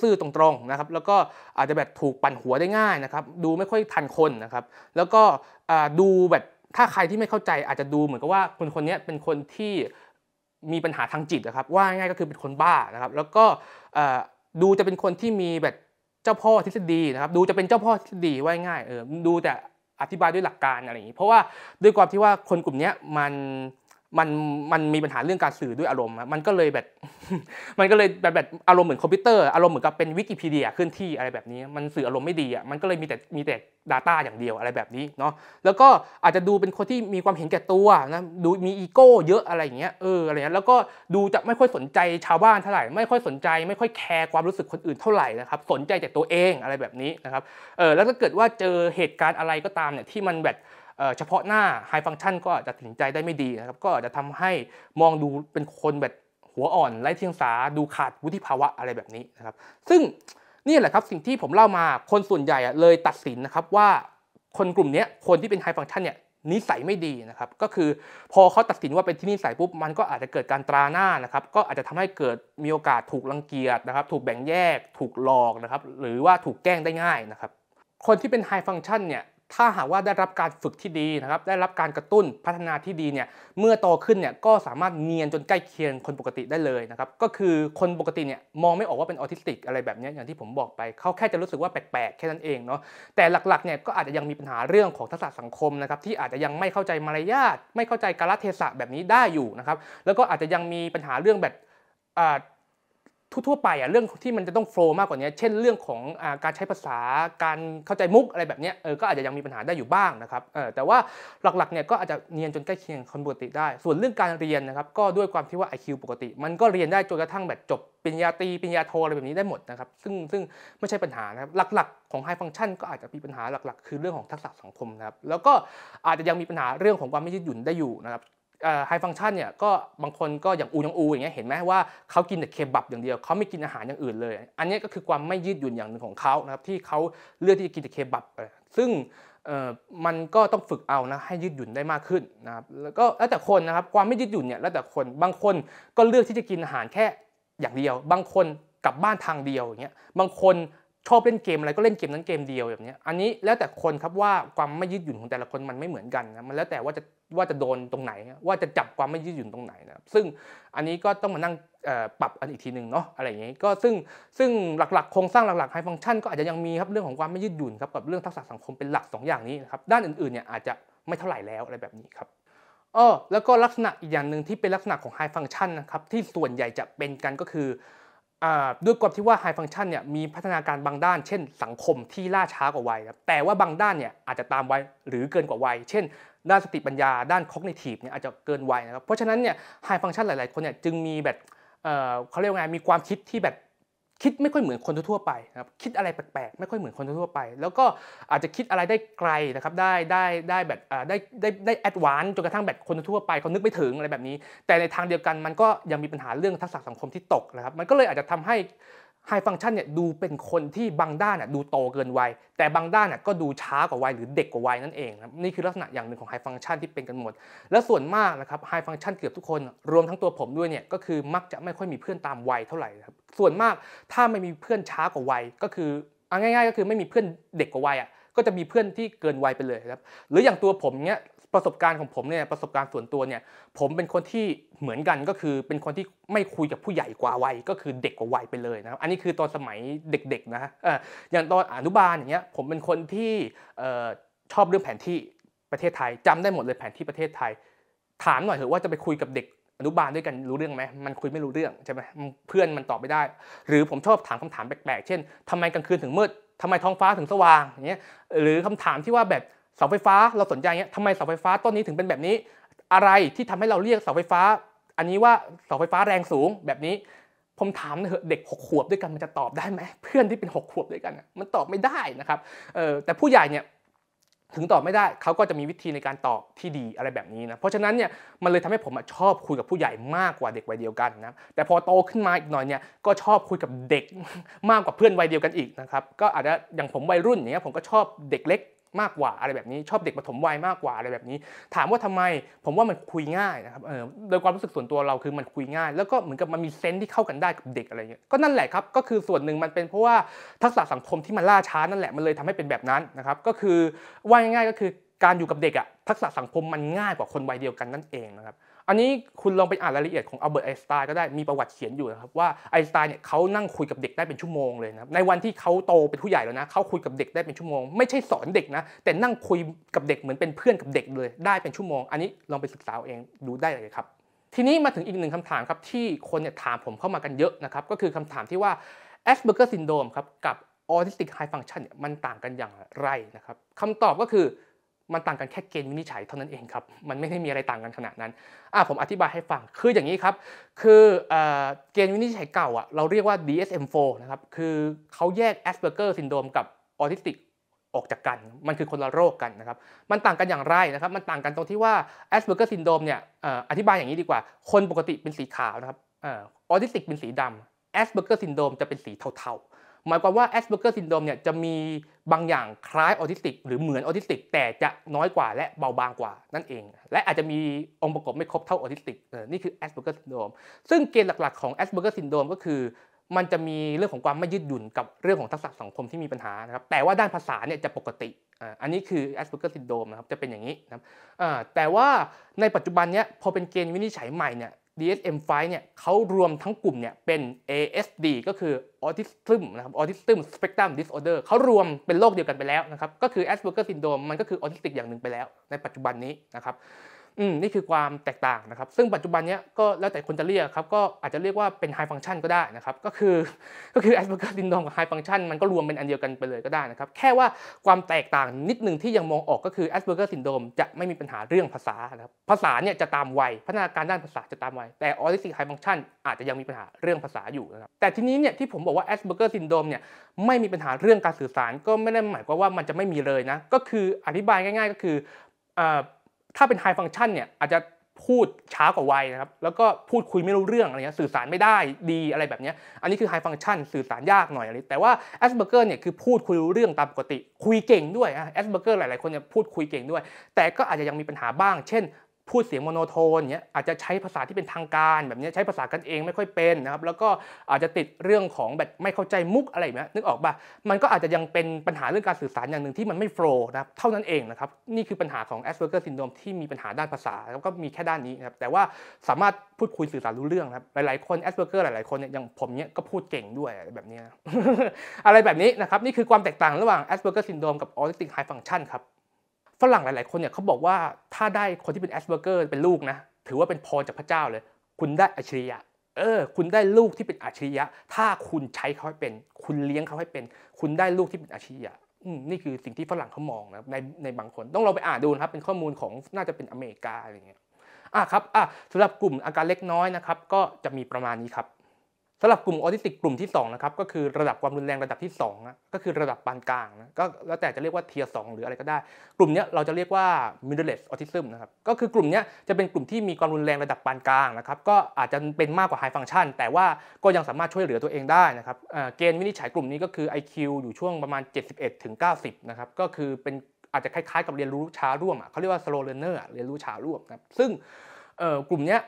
ซื่อๆตรงๆนะครับแล้วก็อาจจะแบบถูกปั่นหัวได้ง่ายนะครับดูไม่ค่อยทันคนนะครับแล้วก็ดูแบบถ้าใครที่ไม่เข้าใจอาจจะดูเหมือนกับว่าคนนี้เป็นคนที่มีปัญหาทางจิตนะครับว่าง่ายก็คือเป็นคนบ้านะครับแล้วก็ดูจะเป็นคนที่มีแบบเจ้าพ่อทฤษฎีนะครับดูจะเป็นเจ้าพ่อทฤษฎีว่าง่ายดูแต่อธิบายด้วยหลักการอะไรอย่างนี้เพราะว่าด้วยความที่ว่าคนกลุ่มนี้มันมีปัญหาเรื่องการสื่อด้วยอารมณ์มันก็เลยแบบมันก็เลยแบบอารมณ์เหมือนคอมพิวเตอร์อารมณ์เหมือนกับเป็นวิกิพีเดียเคลื่อนที่อะไรแบบนี้มันสื่ออารมณ์ไม่ดีมันก็เลยมีแต่ data อย่างเดียวอะไรแบบนี้เนาะแล้วก็อาจจะดูเป็นคนที่มีความเห็นแก่ตัวนะดูมีอีโก้เยอะอะไรอย่างเงี้ยอะไรเงี้ยแล้วก็ดูจะไม่ค่อยสนใจชาวบ้านเท่าไหร่ไม่ค่อยสนใจไม่ค่อยแคร์ความรู้สึกคนอื่นเท่าไหร่นะครับสนใจแต่ตัวเองอะไรแบบนี้นะครับแล้วถ้าเกิดว่าเจอเหตุการณ์อะไรก็ตามเนี่ยที่มันแบบเฉพาะหน้า High Function ก็อาจจะตัดสินใจได้ไม่ดีนะครับก็อาจจะทำให้มองดูเป็นคนแบบหัวอ่อนไร้เดียงสาดูขาดวุฒิภาวะอะไรแบบนี้นะครับซึ่งนี่แหละครับสิ่งที่ผมเล่ามาคนส่วนใหญ่เลยตัดสินนะครับว่าคนกลุ่มนี้คนที่เป็น High Function เนี่ยนิสัยไม่ดีนะครับก็คือพอเขาตัดสินว่าเป็นที่นิสัยปุ๊บมันก็อาจจะเกิดการตราหน้านะครับก็อาจจะทำให้เกิดมีโอกาสถูกรังเกียจนะครับถูกแบ่งแยกถูกหลอกนะครับหรือว่าถูกแกล้งได้ง่ายนะครับคนที่เป็น High Function เนี่ย ถ้าหากว่าได้รับการฝึกที่ดีนะครับได้รับการกระตุ้นพัฒนาที่ดีเนี่ยเมื่อโตขึ้นเนี่ยก็สามารถเนียนจนใกล้เคียงคนปกติได้เลยนะครับก็คือคนปกติเนี่ยมองไม่ออกว่าเป็นออทิสติกอะไรแบบนี้อย่างที่ผมบอกไปเขาแค่จะรู้สึกว่าแปลกๆแค่นั้นเองเนาะแต่หลักๆเนี่ยก็อาจจะยังมีปัญหาเรื่องของทักษะสังคมนะครับที่อาจจะยังไม่เข้าใจมารยาทไม่เข้าใจกาลเทศะแบบนี้ได้อยู่นะครับแล้วก็อาจจะยังมีปัญหาเรื่องแบบทั่วไปเรื่องที่มันจะต้องโฟล์มากกว่านี้เช่นเรื่องของการใช้ภาษาการเข้าใจมุกอะไรแบบนี้ก็อาจจะยังมีปัญหาได้อยู่บ้างนะครับแต่ว่าหลักๆเนี่ยก็อาจจะเนียนจนใกล้เคียงคนปกติได้ส่วนเรื่องการเรียนนะครับก็ด้วยความที่ว่า IQ ปกติมันก็เรียนได้จนกระทั่งแบบจบปริญญาตรีปริญญาโทอะไรแบบนี้ได้หมดนะครับซึ่งไม่ใช่ปัญหานะครับหลักๆของ High Function ก็อาจจะมีปัญหาหลักๆคือเรื่องของทักษะสังคมนะครับแล้วก็อาจจะยังมีปัญหาเรื่องของความไม่ยืดหยุ่นได้อยู่นะครับไฮฟังชันเนี่ยก็บางคนก็อย่างอูอย่างเงี้ยเห็นไหมว่าเขากินแต่เคบับอย่างเดียวเขาไม่กินอาหารอย่างอื่นเลยอันนี้ก็คือความไม่ยืดหยุ่นอย่างหนึ่งของเขานะครับที่เขาเลือกที่จะกินแต่เคบับซึ่งมันก็ต้องฝึกเอานะให้ยืดหยุ่นได้มากขึ้นนะครับแล้วก็แล้วแต่คนนะครับความไม่ยืดหยุ่นเนี่ยแล้วแต่คนบางคนก็เลือกที่จะกินอาหารแค่อย่างเดียวบางคนกลับบ้านทางเดียวอย่างเงี้ยบางคนชอบเล่นเกมอะไรก็เล่นเกมนั้นเกมเดียวแบบนี้อันนี้แล้วแต่คนครับว่าความไม่ยืดหยุ่นของแต่ละคนมันไม่เหมือนกันนะมันแล้วแต่ว่าจะโดนตรงไหนว่าจะจับความไม่ยืดหยุ่นตรงไหนนะครับซึ่งอันนี้ก็ต้องมานั่งปรับอันอีกทีหนึ่งเนาะอะไรอย่างนี้ก็ซึ่งหลักๆโครงสร้างหลักๆไฮฟังชันก็อาจจะยังมีครับเรื่องของความไม่ยืดหยุ่นครับกับเรื่องทักษะสังคมเป็นหลัก2อย่างนี้นะครับด้านอื่นๆเนี่ยอาจจะไม่เท่าไหร่แล้วอะไรแบบนี้ครับแล้วก็ลักษณะอีกอย่างหนึ่งที่เป็นลักษณะของไฮฟังชันนะครับที่ส่วนใหญ่จะเป็นกันก็คือด้วยความที่ว่า High Function เนี่ยมีพัฒนาการบางด้านเช่นสังคมที่ล่าช้ากว่าวัยครับแต่ว่าบางด้านเนี่ยอาจจะตามวัยหรือเกินกว่าวัยเช่นด้านสติปัญญาด้าน Cognitive เนี่ยอาจจะเกินวัยนะครับเพราะฉะนั้นเนี่ย High Function หลายๆคนเนี่ยจึงมีแบบเขาเรียกว่าไงมีความคิดที่แบบคิดไม่ค่อยเหมือนคนทั่วไปนะครับคิดอะไรแปลกๆไม่ค่อยเหมือนคนทั่วไปแล้วก็อาจจะคิดอะไรได้ไกลนะครับได้แบบได้แอดวานซ์จนกระทั่งแบบคนทั่วไปเขานึกไม่ถึงอะไรแบบนี้แต่ในทางเดียวกันมันก็ยังมีปัญหาเรื่องทักษะสังคมที่ตกนะครับมันก็เลยอาจจะทำให้ไฮฟังชันเนี่ยดูเป็นคนที่บางด้านดูโตเกินวัยแต่บางด้านก็ดูช้ากว่าวัยหรือเด็กกว่าวัยนั่นเองนะนี่คือลักษณะอย่างหนึ่งของไฮฟังชันที่เป็นกันหมดและส่วนมากนะครับไฮฟังชันเกือบทุกคนรวมทั้งตัวผมด้วยเนี่ยก็คือมักจะไม่ค่อยมีเพื่อนตามวัยเท่าไหร่ครับส่วนมากถ้าไม่มีเพื่อนช้ากว่าวัยก็คือเอาง่ายๆก็คือไม่มีเพื่อนเด็กกว่าวัยก็จะมีเพื่อนที่เกินวัยไปเลยครับหรืออย่างตัวผมเนี้ยประสบการณ์ของผมเนี่ยประสบการณ์ส่วนตัวเนี่ยผมเป็นคนที่เหมือนกันก็คือเป็นคนที่ไม่คุยกับผู้ใหญ่กว่าวัยก็คือเด็กกว่าวัยไปเลยนะครับอันนี้คือตอนสมัยเด็กๆนะอย่างตอนอนุบาลอย่างเงี้ยผมเป็นคนที่ชอบเรื่องแผนที่ประเทศไทยจำได้หมดเลยแผนที่ประเทศไทยถามหน่อยเถอะว่าจะไปคุยกับเด็กอนุบาลด้วยกันรู้เรื่องไหมมันคุยไม่รู้เรื่องใช่ไหมเพื่อนมันตอบไม่ได้หรือผมชอบถามคำถามแปลกๆเช่นทำไมกลางคืนถึงมืดทำไมท้องฟ้าถึงสว่างอย่างเงี้ยหรือคำถามที่ว่าแบบเสาไฟฟ้าเราสนใจเงี้ยทำไมเสาไฟฟ้าต้นนี้ถึงเป็นแบบนี้อะไรที่ทำให้เราเรียกเสาไฟฟ้าอันนี้ว่าเสาไฟฟ้าแรงสูงแบบนี้ผมถามเถอะเด็ก6 ขวบด้วยกันมันจะตอบได้ไหมเพื่อนที่เป็น6 ขวบด้วยกันมันตอบไม่ได้นะครับแต่ผู้ใหญ่เนี่ยถึงตอบไม่ได้เขาก็จะมีวิธีในการตอบที่ดีอะไรแบบนี้นะเพราะฉะนั้นเนี่ยมันเลยทำให้ผมชอบคุยกับผู้ใหญ่มากกว่าเด็กวัยเดียวกันนะแต่พอโตขึ้นมาอีกหน่อยเนี่ยก็ชอบคุยกับเด็กมากกว่าเพื่อนวัยเดียวกันอีกนะครับก็อาจจะอย่างผมวัยรุ่นอย่างเงี้ยผมก็ชอบเด็กเล็กมากกว่าอะไรแบบนี้ชอบเด็กปฐมวัยมากกว่าอะไรแบบนี้ถามว่าทำไมผมว่ามันคุยง่ายนะครับโดยความรู้สึกส่วนตัวเราคือมันคุยง่ายแล้วก็เหมือนกับมันมีเซนส์ที่เข้ากันได้กับเด็กอะไรเงี้ยก็นั่นแหละครับก็คือส่วนหนึ่งมันเป็นเพราะว่าทักษะสังคมที่มันล่าช้านั่นแหละมันเลยทำให้เป็นแบบนั้นนะครับก็คือว่าง่ายๆก็คือการอยู่กับเด็กทักษะสังคมมันง่ายกว่าคนวัยเดียวกันนั่นเองนะครับอันนี้คุณลองไปอ่านรายละเอียดของอัลเบิร์ตไอน์สไตน์ก็ได้มีประวัติเขียนอยู่นะครับว่าไอน์สไตน์เนี่ยเขานั่งคุยกับเด็กได้เป็นชั่วโมงเลยนะในวันที่เขาโตเป็นผู้ใหญ่แล้วนะเขาคุยกับเด็กได้เป็นชั่วโมงไม่ใช่สอนเด็กนะแต่นั่งคุยกับเด็กเหมือนเป็นเพื่อนกับเด็กเลยได้เป็นชั่วโมงอันนี้ลองไปศึกษาเองดูได้เลยครับทีนี้มาถึงอีกหนึ่งคำถามครับที่คนเนี่ยถามผมเข้ามากันเยอะนะครับก็คือคำถามที่ว่า Asperger Syndrome ครับกับ Autistic High Function เนี่ยมันต่างกันอย่างไรนะครับคำตอบก็คือมันต่างกันแค่เกณฑ์วินิจฉัยเท่านั้นเองครับมันไม่ได้มีอะไรต่างกันขนาดนั้นผมอธิบายให้ฟังคืออย่างนี้ครับคือเกณฑ์วินิจฉัยเก่าเราเรียกว่า DSM-4 นะครับคือเขาแยก Asperger Syndrome กับ Autistic ออกจากกันมันคือคนละโรคกันนะครับมันต่างกันอย่างไรนะครับมันต่างกันตรงที่ว่า Asperger Syndrome เนี่ยอธิบายอย่างนี้ดีกว่าคนปกติเป็นสีขาวนะครับAutistic เป็นสีดำ Asperger Syndrome จะเป็นสีเทาๆหมายความว่า Asperger Syndrome เนี่ยจะมีบางอย่างคล้ายออทิสติกหรือเหมือนออทิสติกแต่จะน้อยกว่าและเบาบางกว่านั่นเองและอาจจะมีองค์ประกอบไม่ครบเท่าออทิสติกนี่คือ Asperger Syndrome ซึ่งเกณฑ์หลักๆของ Asperger Syndrome ก็คือ มันจะมีเรื่องของความไม่ยืดหยุ่นกับเรื่องของทักษะสังคมที่มีปัญหานะครับแต่ว่าด้านภาษาเนี่ยจะปกติอันนี้คือ Asperger syndrome นะครับจะเป็นอย่างนี้นะครับแต่ว่าในปัจจุบันเนี้ยพอเป็นเกณฑ์วินิจฉัยใหม่เนี่ย DSM-5 เนี่ยเขารวมทั้งกลุ่มเนี่ยเป็น ASD ก็คือ Autism นะครับ Autism Spectrum Disorder เขารวมเป็นโรคเดียวกันไปแล้วนะครับก็คือ Asperger syndrome มันก็คือออทิสติกอย่างหนึ่งไปแล้วในปัจจุบันนี้นะครับนี่คือความแตกต่างนะครับซึ่งปัจจุบันนี้ก็แล้วแต่คนจะเรียกครับก็อาจจะเรียกว่าเป็น High Function ก็ได้นะครับก็คือ Asperger syndrome กับ High Function มันก็รวมเป็นอันเดียวกันไปเลยก็ได้นะครับแค่ว่าความแตกต่างนิดนึงที่ยังมองออกก็คือ Asperger syndrome จะไม่มีปัญหาเรื่องภาษานะครับภาษาเนี่ยจะตามวัยพัฒนาการด้านภาษาจะตามวัยแต่ Autistic High Function อาจจะยังมีปัญหาเรื่องภาษาอยู่นะครับแต่ทีนี้เนี่ยที่ผมบอกว่า Asperger syndrome เนี่ยไม่มีปัญหาเรื่องการสื่อสารก็ไม่ได้หมายความว่ามันจะไม่มีเลยนะก็คืออธิบายง่ายๆก็คือถ้าเป็น High Function เนี่ยอาจจะพูดช้ากว่าวัยนะครับแล้วก็พูดคุยไม่รู้เรื่องอะไรเงี้ยสื่อสารไม่ได้ดีอะไรแบบนี้อันนี้คือ High Function สื่อสารยากหน่อยอะไรแต่ว่า Asperger เนี่ยคือพูดคุยรู้เรื่องตามปกติคุยเก่งด้วยAsperger หลายๆคนเนี่ยพูดคุยเก่งด้วยแต่ก็อาจจะยังมีปัญหาบ้างเช่นพูดเสียงโมโนโทนเนี้ยอาจจะใช้ภาษาที่เป็นทางการแบบนี้ใช้ภาษากันเองไม่ค่อยเป็นนะครับแล้วก็อาจจะติดเรื่องของแบบไม่เข้าใจมุกอะไรแบบนี้นึกออกป่ะมันก็อาจจะยังเป็นปัญหาเรื่องการสื่อสารอย่างหนึ่งที่มันไม่โฟล์นะครับเท่านั้นเองนะครับนี่คือปัญหาของ Asperger syndrome ที่มีปัญหาด้านภาษาแล้วก็มีแค่ด้านนี้นะครับแต่ว่าสามารถพูดคุยสื่อสารรู้เรื่องครับหลายๆคน Asperger หลายๆคนเนี่ยอย่างผมเนี้ยก็พูดเก่งด้วยแบบนี้ อะไรแบบนี้นะครับนี่คือความแตกต่างระหว่าง Asperger syndrome กับ Autistic High Function ครับฝรั่งหลายๆคนเนี่ยเขาบอกว่าถ้าได้คนที่เป็น Asperger เป็นลูกนะถือว่าเป็นพรจากพระเจ้าเลยคุณได้อัจฉริยะคุณได้ลูกที่เป็นอัจฉริยะถ้าคุณใช้เขาให้เป็นคุณเลี้ยงเขาให้เป็นคุณได้ลูกที่เป็นอัจฉริยะนี่คือสิ่งที่ฝรั่งเขามองนะในบางคนต้องลองไปอ่านดูนะครับเป็นข้อมูลของน่าจะเป็นอเมริกาอะไรเงี้ยครับสำหรับกลุ่มอาการเล็กน้อยนะครับก็จะมีประมาณนี้ครับสำหรับกลุ่มออทิสติกกลุ่มที่2นะครับก็คือระดับความรุนแรงระดับที่2นะก็คือระดับปานกลางนะก็แล้วแต่จะเรียกว่าเทียร์2หรืออะไรก็ได้กลุ่มนี้เราจะเรียกว่า middle autism นะครับก็คือกลุ่มนี้จะเป็นกลุ่มที่มีความรุนแรงระดับปานกลางนะครับก็อาจจะเป็นมากกว่า high function แต่ว่าก็ยังสามารถช่วยเหลือตัวเองได้นะครับเกณฑ์วินิจฉัยกลุ่มนี้ก็คือ IQ อยู่ช่วงประมาณ71 ถึง 90นะครับก็คือเป็นอาจจะคล้ายๆกับเรียนรู้ช้าร่วมเขาเรียกว่า slow learner เรียนรู้ช้าร่วมนะครับซึ่งกลุ่มนี้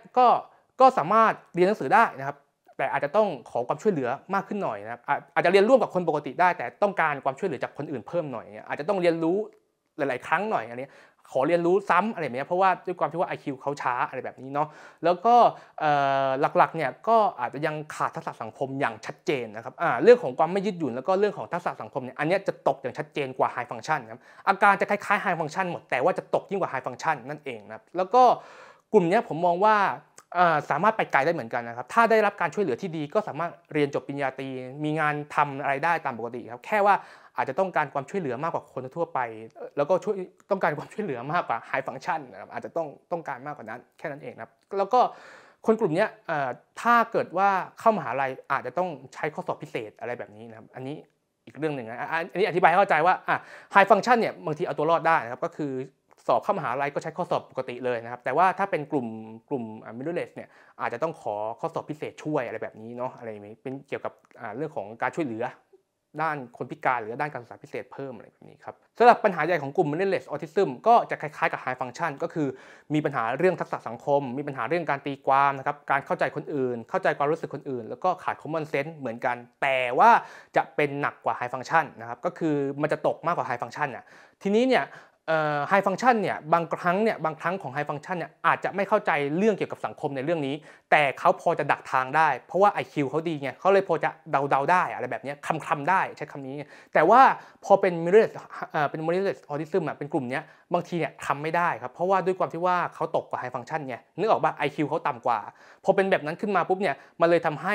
ก็สามารถเรียนหนังสือได้นะครับแต่อาจจะต้องขอความช่วยเหลือมากขึ้นหน่อยนะครับอาจจะเรียนร่วมกับคนปกติได้แต่ต้องการความช่วยเหลือจากคนอื่นเพิ่มหน่อยอาจจะต้องเรียนรู้หลายๆครั้งหน่อยอันนี้ขอเรียนรู้ซ้ำอะไรแบบนี้เพราะว่าด้วยความที่ว่า IQ เขาช้าอะไรแบบนี้เนาะแล้วก็หลักๆเนี่ยก็อาจจะยังขาดทักษะสังคมอย่างชัดเจนนะครับเรื่องของความไม่ยืดหยุ่นแล้วก็เรื่องของทักษะสังคมเนี่ยอันนี้จะตกอย่างชัดเจนกว่า High Function ครับอาการจะคล้ายๆ High Function หมดแต่ว่าจะตกยิ่งกว่า High Function นั่นเองนะครับแล้วก็กลุ่มนี้ผมมองว่าสามารถไปไกลได้เหมือนกันนะครับถ้าได้รับการช่วยเหลือที่ดีก็สามารถเรียนจบปริญญาตรีมีงานทำอะไรได้ตามปกติครับแค่ว่าอาจจะต้องการความช่วยเหลือมากกว่าคนทั่วไปแล้วก็ต้องการความช่วยเหลือมากกว่า High Function นะครับอาจจะต้องการมากกว่านั้นแค่นั้นเองครับแล้วก็คนกลุ่มนี้ถ้าเกิดว่าเข้ามหาลัยอาจจะต้องใช้ข้อสอบพิเศษอะไรแบบนี้นะครับอันนี้อีกเรื่องหนึ่งนะอันนี้อธิบายให้เข้าใจว่าHigh Function เนี่ยบางทีเอาตัวรอดได้นะครับก็คือสอบเข้ามหาลัยก็ใช้ข้อสอบปกติเลยนะครับแต่ว่าถ้าเป็นกลุ่ม middle เนี่ยอาจจะต้องขอข้อสอบพิเศษช่วยอะไรแบบนี้เนาะอะไรนี้เป็นเกี่ยวกับเรื่องของการช่วยเหลือด้านคนพิการหรือด้านการศึกษาพิเศษเพิ่มอะไรแบบนี้ครับสำหรับปัญหาใหญ่ของกลุ่ม middle autism ก็จะคล้ายๆกับ high function ก็คือมีปัญหาเรื่องทักษะสังคมมีปัญหาเรื่องการตีความนะครับการเข้าใจคนอื่นเข้าใจความรู้สึกคนอื่นแล้วก็ขาด common sense เหมือนกันแต่ว่าจะเป็นหนักกว่า high function นะครับก็คือมันจะตกมากกว่า high function ทีนี้เนี่ยHigh Function เนี่ยบางครั้งของ High Function เนี่ยอาจจะไม่เข้าใจเรื่องเกี่ยวกับสังคมในเรื่องนี้แต่เขาพอจะดักทางได้เพราะว่า IQ เขาดีไงเขาเลยพอจะเดาได้อะไรแบบนี้คำได้ใช้คำนี้แต่ว่าพอเป็น middle autism เป็นกลุ่มนี้บางทีเนี่ยทำไม่ได้ครับเพราะว่าด้วยความที่ว่าเขาตกกว่า High Function ไงนึกออกป่ะ IQ เขาต่ำกว่าพอเป็นแบบนั้นขึ้นมาปุ๊บเนี่ยมันเลยทำให้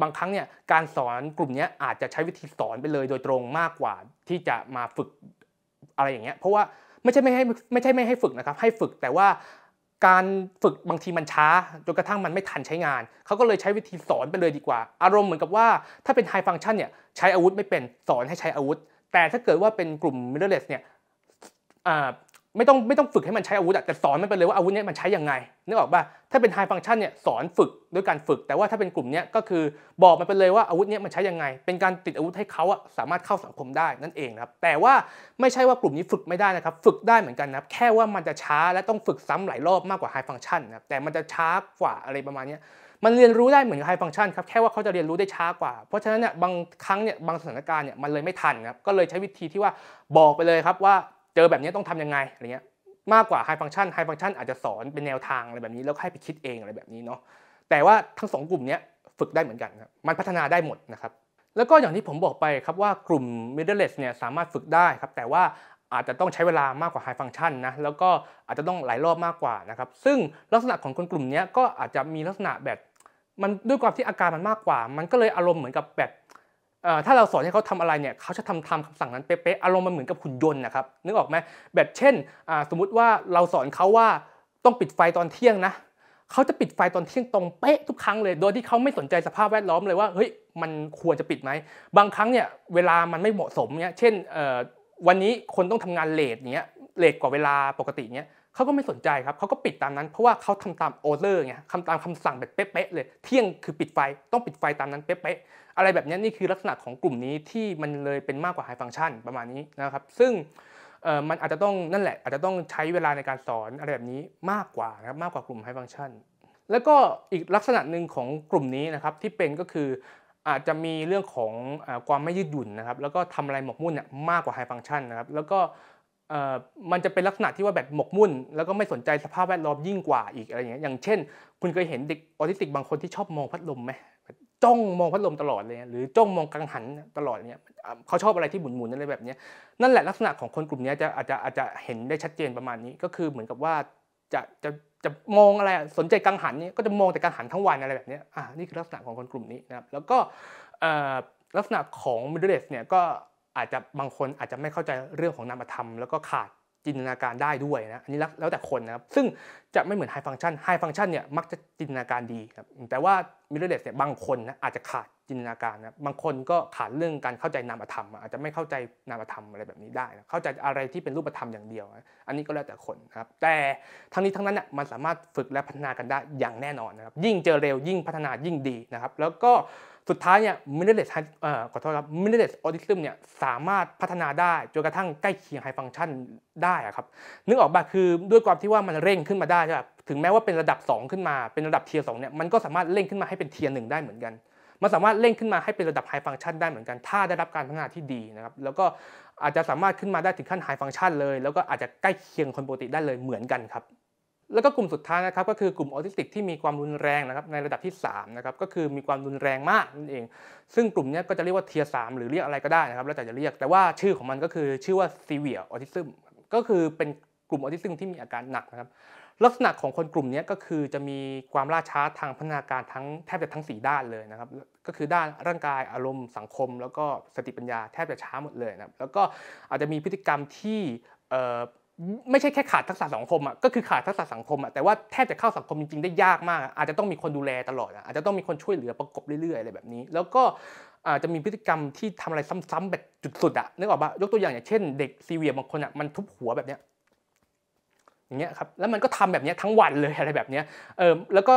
บางครั้งเนี่ยการสอนกลุ่มนี้อาจจะใช้วิธีสอนไปเลยโดยตรงมากกว่าที่จะมาฝึกอะไรอย่างเงี้ยเพราะว่าไม่ใช่ไม่ให้ฝึกนะครับให้ฝึกแต่ว่าการฝึกบางทีมันช้าจนกระทั่งมันไม่ทันใช้งานเขาก็เลยใช้วิธีสอนไปเลยดีกว่าอารมณ์เหมือนกับว่าถ้าเป็น High Function เนี่ยใช้อาวุธไม่เป็นสอนให้ใช้อาวุธแต่ถ้าเกิดว่าเป็นกลุ่ม Middle เนี่ย ไม่ต้องฝึกให้มันใช้อาวุธแต่สอนมันไปเลยว่าอาวุธนี้มันใช้ยังไงนึกออกป่ะถ้าเป็น high function เนี่ยสอนฝึกด้วยการฝึกแต่ว่าถ้าเป็นกลุ่มนี้ก็คือบอกมันไปเลยว่าอาวุธนี้มันใช้ยังไงเป็นการติดอาวุธให้เขาสามารถเข้าสังคมได้นั่นเองครับแต่ว่าไม่ใช่ว่ากลุ่มนี้ฝึกไม่ได้นะครับฝึกได้เหมือนกันนะครับแค่ว่ามันจะช้าและต้องฝึกซ้ำหลายรอบมากกว่า high function นะครับแต่มันจะช้ากว่าอะไรประมาณนี้มันเรียนรู้ได้เหมือน high function ครับแค่ว่าเขาจะเรียนรู้ได้ช้ากว่าเพราะฉะนั้นเนี่ยบางครั้งเนี่ยบางสถานการณ์เนี่ยมันเลยไม่ทันครับก็เลยใช้วิธีที่ว่าบอกไปเลยครับว่าเจอแบบนี้ต้องทำยังไงอะไรเงี้ยมากกว่า high function อาจจะสอนเป็นแนวทางอะไรแบบนี้แล้วให้ไปคิดเองอะไรแบบนี้เนาะแต่ว่าทั้ง2กลุ่มนี้ฝึกได้เหมือนกันครับมันพัฒนาได้หมดนะครับแล้วก็อย่างที่ผมบอกไปครับว่ากลุ่ม middleless เนี่ยสามารถฝึกได้ครับแต่ว่าอาจจะต้องใช้เวลามากกว่า high function นะแล้วก็อาจจะต้องหลายรอบมากกว่านะครับซึ่งลักษณะของคนกลุ่มนี้ก็อาจจะมีลักษณะแบบมันด้วยความที่อาการมันมากกว่ามันก็เลยอารมณ์เหมือนกับแบบถ้าเราสอนให้เขาทำอะไรเนี่ยเขาจะทำคำสั่งนั้นเป๊ะๆอารมณ์มันเหมือนกับหุ่นยนต์นะครับนึกออกไหมแบบเช่นสมมุติว่าเราสอนเขาว่าต้องปิดไฟตอนเที่ยงนะเขาจะปิดไฟตอนเที่ยงตรงเป๊ะทุกครั้งเลยโดยที่เขาไม่สนใจสภาพแวดล้อมเลยว่าเฮ้ยมันควรจะปิดไหมบางครั้งเนี่ยเวลามันไม่เหมาะสมเนี่ยเช่นวันนี้คนต้องทำงานเลทเนี้ยเลทกว่าเวลาปกติเนี้ยเขาก็ไม่สนใจครับเขาก็ปิดตามนั้นเพราะว่าเขาทำตามออเดอร์ไงทำตามคำสั่งแบบเป๊ะๆเลยเที่ยงคือปิดไฟต้องปิดไฟตามนั้นเป๊ะๆอะไรแบบนี้นี่คือลักษณะของกลุ่มนี้ที่มันเลยเป็นมากกว่า high function ประมาณนี้นะครับซึ่งมันอาจจะต้องนั่นแหละอาจจะต้องใช้เวลาในการสอนอะไรแบบนี้มากกว่านะครับมากกว่ากลุ่ม high function แล้วก็อีกลักษณะหนึ่งของกลุ่มนี้นะครับที่เป็นก็คืออาจจะมีเรื่องของความไม่ยืดหยุ่นนะครับแล้วก็ทำอะไรหมกมุ่นเนี่ยมากกว่า high function นะครับแล้วก็มันจะเป็นลักษณะที่ว่าแบบหมกมุ่นแล้วก็ไม่สนใจสภาพแวดล้อมยิ่งกว่าอีกอะไรอย่างเงี้ยอย่างเช่นคุณเคยเห็นเด็กออทิสติกบางคนที่ชอบมองพัดลมไหมจ้องมองพัดลมตลอดเลยหรือจ้องมองกังหันตลอดเนี่ยเขาชอบอะไรที่หมุนๆอะไรแบบนี้นั่นแหละลักษณะของคนกลุ่มนี้อาจจะเห็นได้ชัดเจนประมาณนี้ก็คือเหมือนกับว่าจะมองอะไรสนใจกังหันนี่ก็จะมองแต่กังหันทั้งวันอะไรแบบนี้นี่คือลักษณะของคนกลุ่มนี้นะครับแล้วก็ลักษณะของ middleless เนี่ยก็อาจจะบางคนอาจจะไม่เข้าใจเรื่องของนามธรรมแล้วก็ขาดจินตนาการได้ด้วยนะอันนี้แล้วแต่คนนะครับซึ่งจะไม่เหมือน high function เนี่ยมักจะจินตนาการดีครับแต่ว่า middleless เนี่ยบางคนนะอาจจะขาดจินตนาการนะบางคนก็ขาดเรื่องการเข้าใจนามธรรมอาจจะไม่เข้าใจนามธรรมอะไรแบบนี้ได้นะเข้าใจอะไรที่เป็นรูปธรรมอย่างเดียวอันนี้ก็แล้วแต่คนนะครับแต่ทั้งนี้ทั้งนั้นเนี่ยมันสามารถฝึกและพัฒนากันได้อย่างแน่นอนนะครับยิ่งเจอเร็วยิ่งพัฒนายิ่งดีนะครับแล้วก็สุดท้ายเนี่ย middleless autism เนี่ยสามารถพัฒนาได้จนกระทั่งใกล้เคียง high function ได้ครับนึกออกป่ะคือด้วยความที่ว่ามันเร่งขึ้นมาได้ใช่ป่ะถึงแม้ว่าเป็นระดับ2ขึ้นมาเป็นระดับเทียร์2เนี่ยมันก็สามารถเร่งขึ้นมาให้เป็นเทียร์1ได้เหมือนกันมันสามารถเร่งขึ้นมาให้เป็นระดับ high function ได้เหมือนกันถ้าได้รับการพัฒนาที่ดีนะครับแล้วก็อาจจะสามารถขึ้นมาได้ถึงขั้น high function เลยแล้วก็อาจจะใกล้เคียงคนปกติได้เลยเหมือนกันครับแล้วก็กลุ่มสุดท้ายนะครับก็คือกลุ่มออทิสติกที่มีความรุนแรงนะครับในระดับที่3นะครับก็คือมีความรุนแรงมากนั่นเองซึ่งกลุ่มนี้ก็จะเรียกว่าเทียร์3หรือเรียกอะไรก็ได้นะครับแล้วแต่จะเรียกแต่ว่าชื่อของมันก็คือชื่อว่า severe autism ก็คือเป็นกลุ่มออทิสติกที่มีอาการหนักนะครับลักษณะของคนกลุ่มนี้ก็คือจะมีความล่าช้าทางพัฒนาการแทบจะทั้ง4ด้านเลยนะครับก็คือด้านร่างกายอารมณ์สังคมแล้วก็สติปัญญาแทบจะช้าหมดเลยนะครับแล้วก็อาจจะมีพฤติกรรมที่ไม่ใช่แค่ขาดทักษะสังคมก็คือขาดทักษะสังคมแต่ว่าแทบจะเข้าสังคมจริงๆได้ยากมากอาจจะต้องมีคนดูแลตลอดอาจจะต้องมีคนช่วยเหลือประกบเรื่อยๆอะไรแบบนี้แล้วก็อาจจะมีพฤติกรรมที่ทำอะไรซ้ำๆแบบจุดสุดนึกออกป่ะยกตัวอย่างเช่นเด็กซีเวียบางคนมันทุบหัวแบบนี้อย่างเงี้ยครับแล้วมันก็ทำแบบนี้ทั้งวันเลยอะไรแบบนี้แล้วก็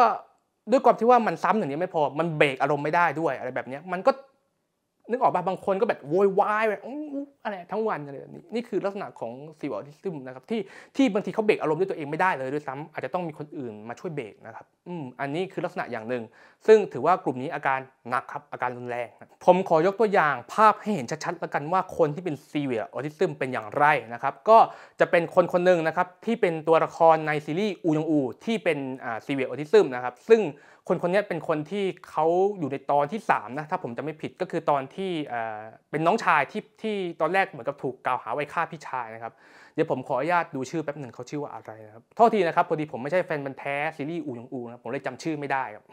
ด้วยความที่ว่ามันซ้ำอย่างนี้ไม่พอมันเบรกอารมณ์ไม่ได้ด้วยอะไรแบบนี้มันก็นึกออกป่ะบางคนก็แบบโวยวายแบบอะไรทั้งวันอะไรแบบนี้นี่คือลักษณะของซีเวียออทิสซึมนะครับที่บางทีเขาเบรกอารมณ์ด้วยตัวเองไม่ได้เลยด้วยซ้ำอาจจะต้องมีคนอื่นมาช่วยเบรกนะครับอันนี้คือลักษณะอย่างหนึ่งซึ่งถือว่ากลุ่มนี้อาการหนักครับอาการรุนแรงผมขอยกตัวอย่างภาพให้เห็นชัดๆแล้วกันว่าคนที่เป็นซีเวียออทิสซึมเป็นอย่างไรนะครับก็จะเป็นคนหนึ่งนะครับที่เป็นตัวละครในซีรีส์อูยองอูที่เป็นซีเวียออทิสซึมนะครับซึ่งคนนี้เป็นคนที่เขาอยู่ในตอนที่3นะถ้าผมจะไม่ผิดก็คือตอนที่เป็นน้องชายที่ตอนแรกเหมือนกับถูกกล่าวหาไว้ฆ่าพี่ชายนะครับเดี๋ยวผมขออนุญาตดูชื่อแป๊บหนึ่งเขาชื่อว่าอะไรนะครับโทษทีนะครับพอดีผมไม่ใช่แฟนบันธุ์แท้ซีรีส์อูยองอูนะผมเลยจำชื่อไม่ได้ครั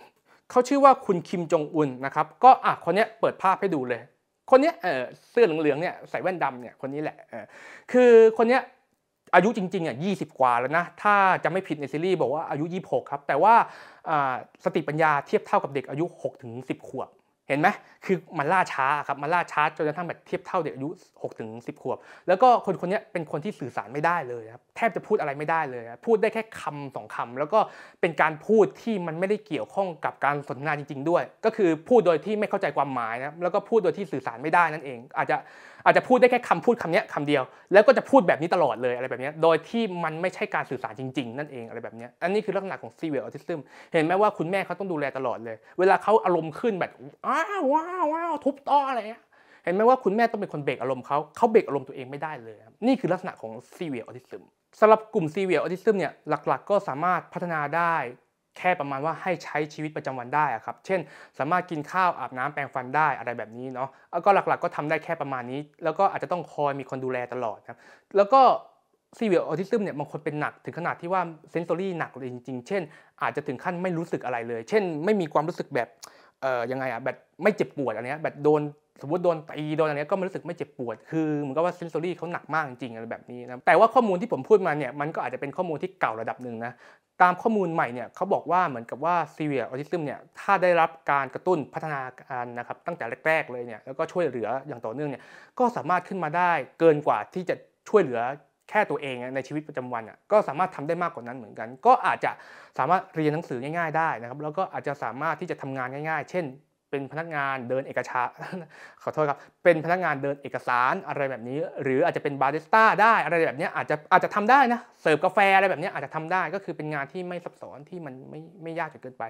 บเขาชื่อว่าคุณคิมจงอุนนะครับก็คนนี้เปิดภาพให้ดูเลยคนนี้เสื้อเหลืองๆเนี่ยใส่แว่นดำเนี่ยคนนี้แหละคือคนนี้อายุจริงๆ20 กว่าแล้วนะถ้าจะไม่ผิดในซีรีส์บอกว่าอายุ26ครับแต่ว่าสติปัญญาเทียบเท่ากับเด็กอายุ6 ถึง 10 ขวบ เห็นไหมคือมันล่าช้าครับมันล่าช้าจนกระทั่งแบบเทียบเท่าเด็กอายุ6 ถึง 10 ขวบแล้วก็คนนี้เป็นคนที่สื่อสารไม่ได้เลยครับแทบจะพูดอะไรไม่ได้เลยพูดได้แค่คำ2 คำแล้วก็เป็นการพูดที่มันไม่ได้เกี่ยวข้องกับการสนทนาจริงๆด้วยก็คือพูดโดยที่ไม่เข้าใจความหมายนะแล้วก็พูดโดยที่สื่อสารไม่ได้นั่นเองอาจจะพูดได้แค่คำพูดคำนี้คำเดียวแล้วก็จะพูดแบบนี้ตลอดเลยอะไรแบบนี้โดยที่มันไม่ใช่การสื่อสารจริงๆนั่นเองอะไรแบบนี้อันนี้คือลักษณะของ Severe Autism เห็นไหมว่าคุณแม่เขาต้องดูแลตลอดเลยเวลาเขาอารมณ์ขึ้นแบบว้าวทุบโต๊ะอะไรเงี้ยเห็นไหมว่าคุณแม่ต้องเป็นคนเบรกอารมณ์เขาเบรกอารมณ์ตัวเองไม่ได้เลยนี่คือลักษณะของ Severe Autism สำหรับกลุ่ม Severe Autism เนี่ยหลักๆก็สามารถพัฒนาได้แค่ประมาณว่าให้ใช้ชีวิตประจำวันได้ครับเช่นสามารถกินข้าวอาบน้ำแปรงฟันได้อะไรแบบนี้เนาะแล้วก็หลักๆก็ทำได้แค่ประมาณนี้แล้วก็อาจจะต้องคอยมีคนดูแลตลอดครับแล้วก็ Severe Autism เนี่ยบางคนเป็นหนักถึงขนาดที่ว่า sensory หนักเลยจริงๆเช่นอาจจะถึงขั้นไม่รู้สึกอะไรเลยเช่นไม่มีความรู้สึกแบบยังไงแบบไม่เจ็บปวดอันนี้แบบสมมุติโดนตีโดนอะไรก็ไม่รู้สึกไม่เจ็บปวดคือเหมือนกับว่า sensory เขาหนักมากจริงๆอะไรแบบนี้นะแต่ว่าข้อมูลที่ผมพูดมาเนี่ยมันก็อาจจะเป็นข้อมูลที่เก่าระดับหนึ่งนะตามข้อมูลใหม่เนี่ยเขาบอกว่าเหมือนกับว่า Severe Autism เนี่ยถ้าได้รับการกระตุ้นพัฒนาการนะครับตั้งแต่แรกๆเลยเนี่ยแล้วก็ช่วยเหลืออย่างต่อเนื่องเนี่ยก็สามารถขึ้นมาได้เกินกว่าที่จะช่วยเหลือแค่ตัวเองในชีวิตประจำวันก็สามารถทำได้มากกว่านั้นเหมือนกันก็อาจจะสามารถเรียนหนังสือง่ายๆได้นะครับแล้วก็อาจจะสามารถที่จะทำงานง่ายๆเช่นเป็นพนักงานเดินเอกสารขอโทษครับเป็นพนักงานเดินเอกสารอะไรแบบนี้หรืออาจจะเป็นบาริสต้าได้อะไรแบบนี้อาจจะทำได้นะเสิร์ฟกาแฟอะไรแบบนี้อาจจะทำได้ก็คือเป็นงานที่ไม่ซับซ้อนที่มันไม่ยากจนเกินไป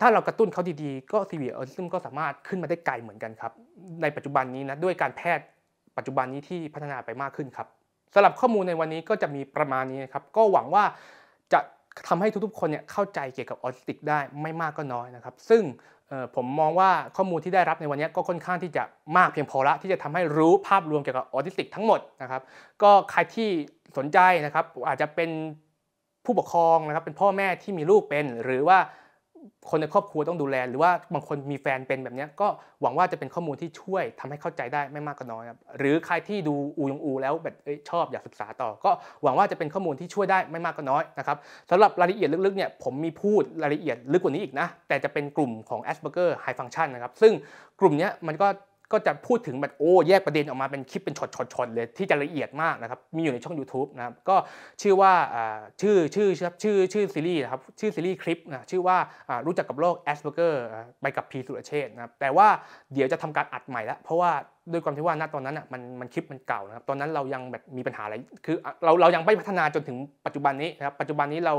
ถ้าเรากระตุ้นเขาดีๆก็ Severe Autism ก็สามารถขึ้นมาได้ไกลเหมือนกันครับในปัจจุบันนี้นะด้วยการแพทย์ปัจจุบันนี้ที่พัฒนาไปมากขึ้นครับสำหรับข้อมูลในวันนี้ก็จะมีประมาณนี้นะครับก็หวังว่าจะทำให้ทุกๆคนเนี่ยเข้าใจเกี่ยวกับออทิสติกได้ไม่มากก็น้อยนะครับซึ่งผมมองว่าข้อมูลที่ได้รับในวันนี้ก็ค่อนข้างที่จะมากเพียงพอละที่จะทำให้รู้ภาพรวมเกี่ยวกับออทิสติกทั้งหมดนะครับก็ใครที่สนใจนะครับอาจจะเป็นผู้ปกครองนะครับเป็นพ่อแม่ที่มีลูกเป็นหรือว่าคนในครอบครัวต้องดูแลหรือว่าบางคนมีแฟนเป็นแบบนี้ก็หวังว่าจะเป็นข้อมูลที่ช่วยทำให้เข้าใจได้ไม่มากก็น้อยครับหรือใครที่ดูอูแล้วแบบชอบอยากศึกษาต่อก็หวังว่าจะเป็นข้อมูลที่ช่วยได้ไม่มากก็น้อยนะครับสำหรับรายละเอียดลึกๆเนี่ยผมมีพูดรายละเอียดลึกกว่านี้อีกนะแต่จะเป็นกลุ่มของ Asperger High Function นะครับซึ่งกลุ่มนี้มันก็จะพูดถึงแบบแยกประเด็นออกมาเป็นคลิปเป็นช็อตๆเลยที่จะละเอียดมากนะครับมีอยู่ในช่อง YouTube นะครับก็ชื่อว่าชื่อซีรีส์นะครับชื่อซีรีส์คลิปนะชื่อว่ารู้จักกับโรค Asperger ไปกับพีสุรเชษฐ์นะครับแต่ว่าเดี๋ยวจะทำการอัดใหม่แล้วเพราะว่าด้วยความที่ว่าณตอนนั้นมันคลิปมันเก่านะครับตอนนั้นเรายังแบบมีปัญหาอะไรคือเรายังไม่พัฒนาจนถึงปัจจุบันนี้นะครับปัจจุบันนี้เรา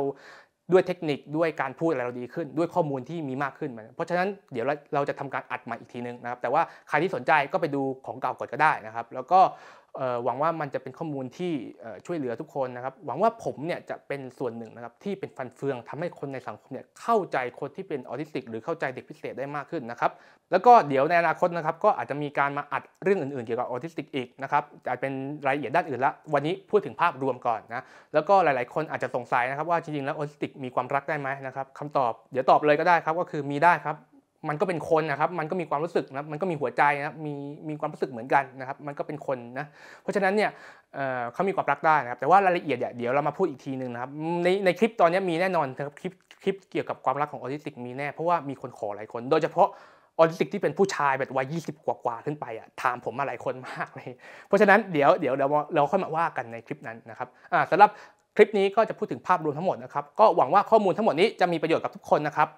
ด้วยเทคนิคด้วยการพูดอะไรเราดีขึ้นด้วยข้อมูลที่มีมากขึ้นเพราะฉะนั้นเดี๋ยวเราจะทำการอัดใหม่อีกทีนึงนะครับแต่ว่าใครที่สนใจก็ไปดูของเก่าก่อนก็ได้นะครับแล้วก็หวังว่ามันจะเป็นข้อมูลที่ช่วยเหลือทุกคนนะครับหวังว่าผมเนี่ยจะเป็นส่วนหนึ่งนะครับที่เป็นฟันเฟืองทำให้คนในสังคมเนี่ยเข้าใจคนที่เป็นออทิสติกหรือเข้าใจเด็กพิเศษได้มากขึ้นนะครับแล้วก็เดี๋ยวในอนาคตนะครับก็อาจจะมีการมาอัดเรื่องอื่นๆเกี่ยวกับออทิสติกอีกนะครับอาจเป็นรายละเอียดด้านอื่นละวันนี้พูดถึงภาพรวมก่อนนะแล้วก็หลายๆคนอาจจะสงสัยนะครับว่าจริงๆแล้วออทิสติกมีความรักได้ไหมนะครับคำตอบเดี๋ยวตอบเลยก็ได้ครับก็คือมีได้ครับมันก็เป็นคนนะครับมันก็มีความรู้สึกนะมันก็มีหัวใจนะครับมีความรู้สึกเหมือนกันนะครับมันก็เป็นคนนะเพราะฉะนั้นเนี่ยเขามีความรักได้นะครับแต่ว่ารายละเอียดเดี๋ยวเรามาพูดอีกทีนึงนะครับในคลิปตอนนี้มีแน่นอนนะครับคลิปเกี่ยวกับความรักของออทิสติกมีแน่เพราะว่ามีคนขอหลายคนโดยเฉพาะออทิสติกที่เป็นผู้ชายแบบวัย20 กว่าขึ้นไปถามผมมาหลายคนมากเลยเพราะฉะนั้นเดี๋ยวเราค่อยมาว่ากันในคลิปนั้นนะครับสำหรับคลิปนี้ก็จะพูดถึงภาพรวมทั้งหมดนะครับก็หวังว่าข้อมูลทั้งหมดนี้จะมีประโยชน์กับทุกคนนะครับ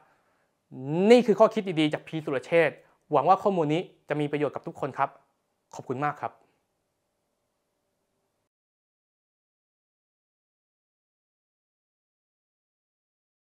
นี่คือข้อคิดดีๆจากพีสุรเชษฐ์หวังว่าข้อมูลนี้จะมีประโยชน์กับทุกคนครับขอบคุณมากครับ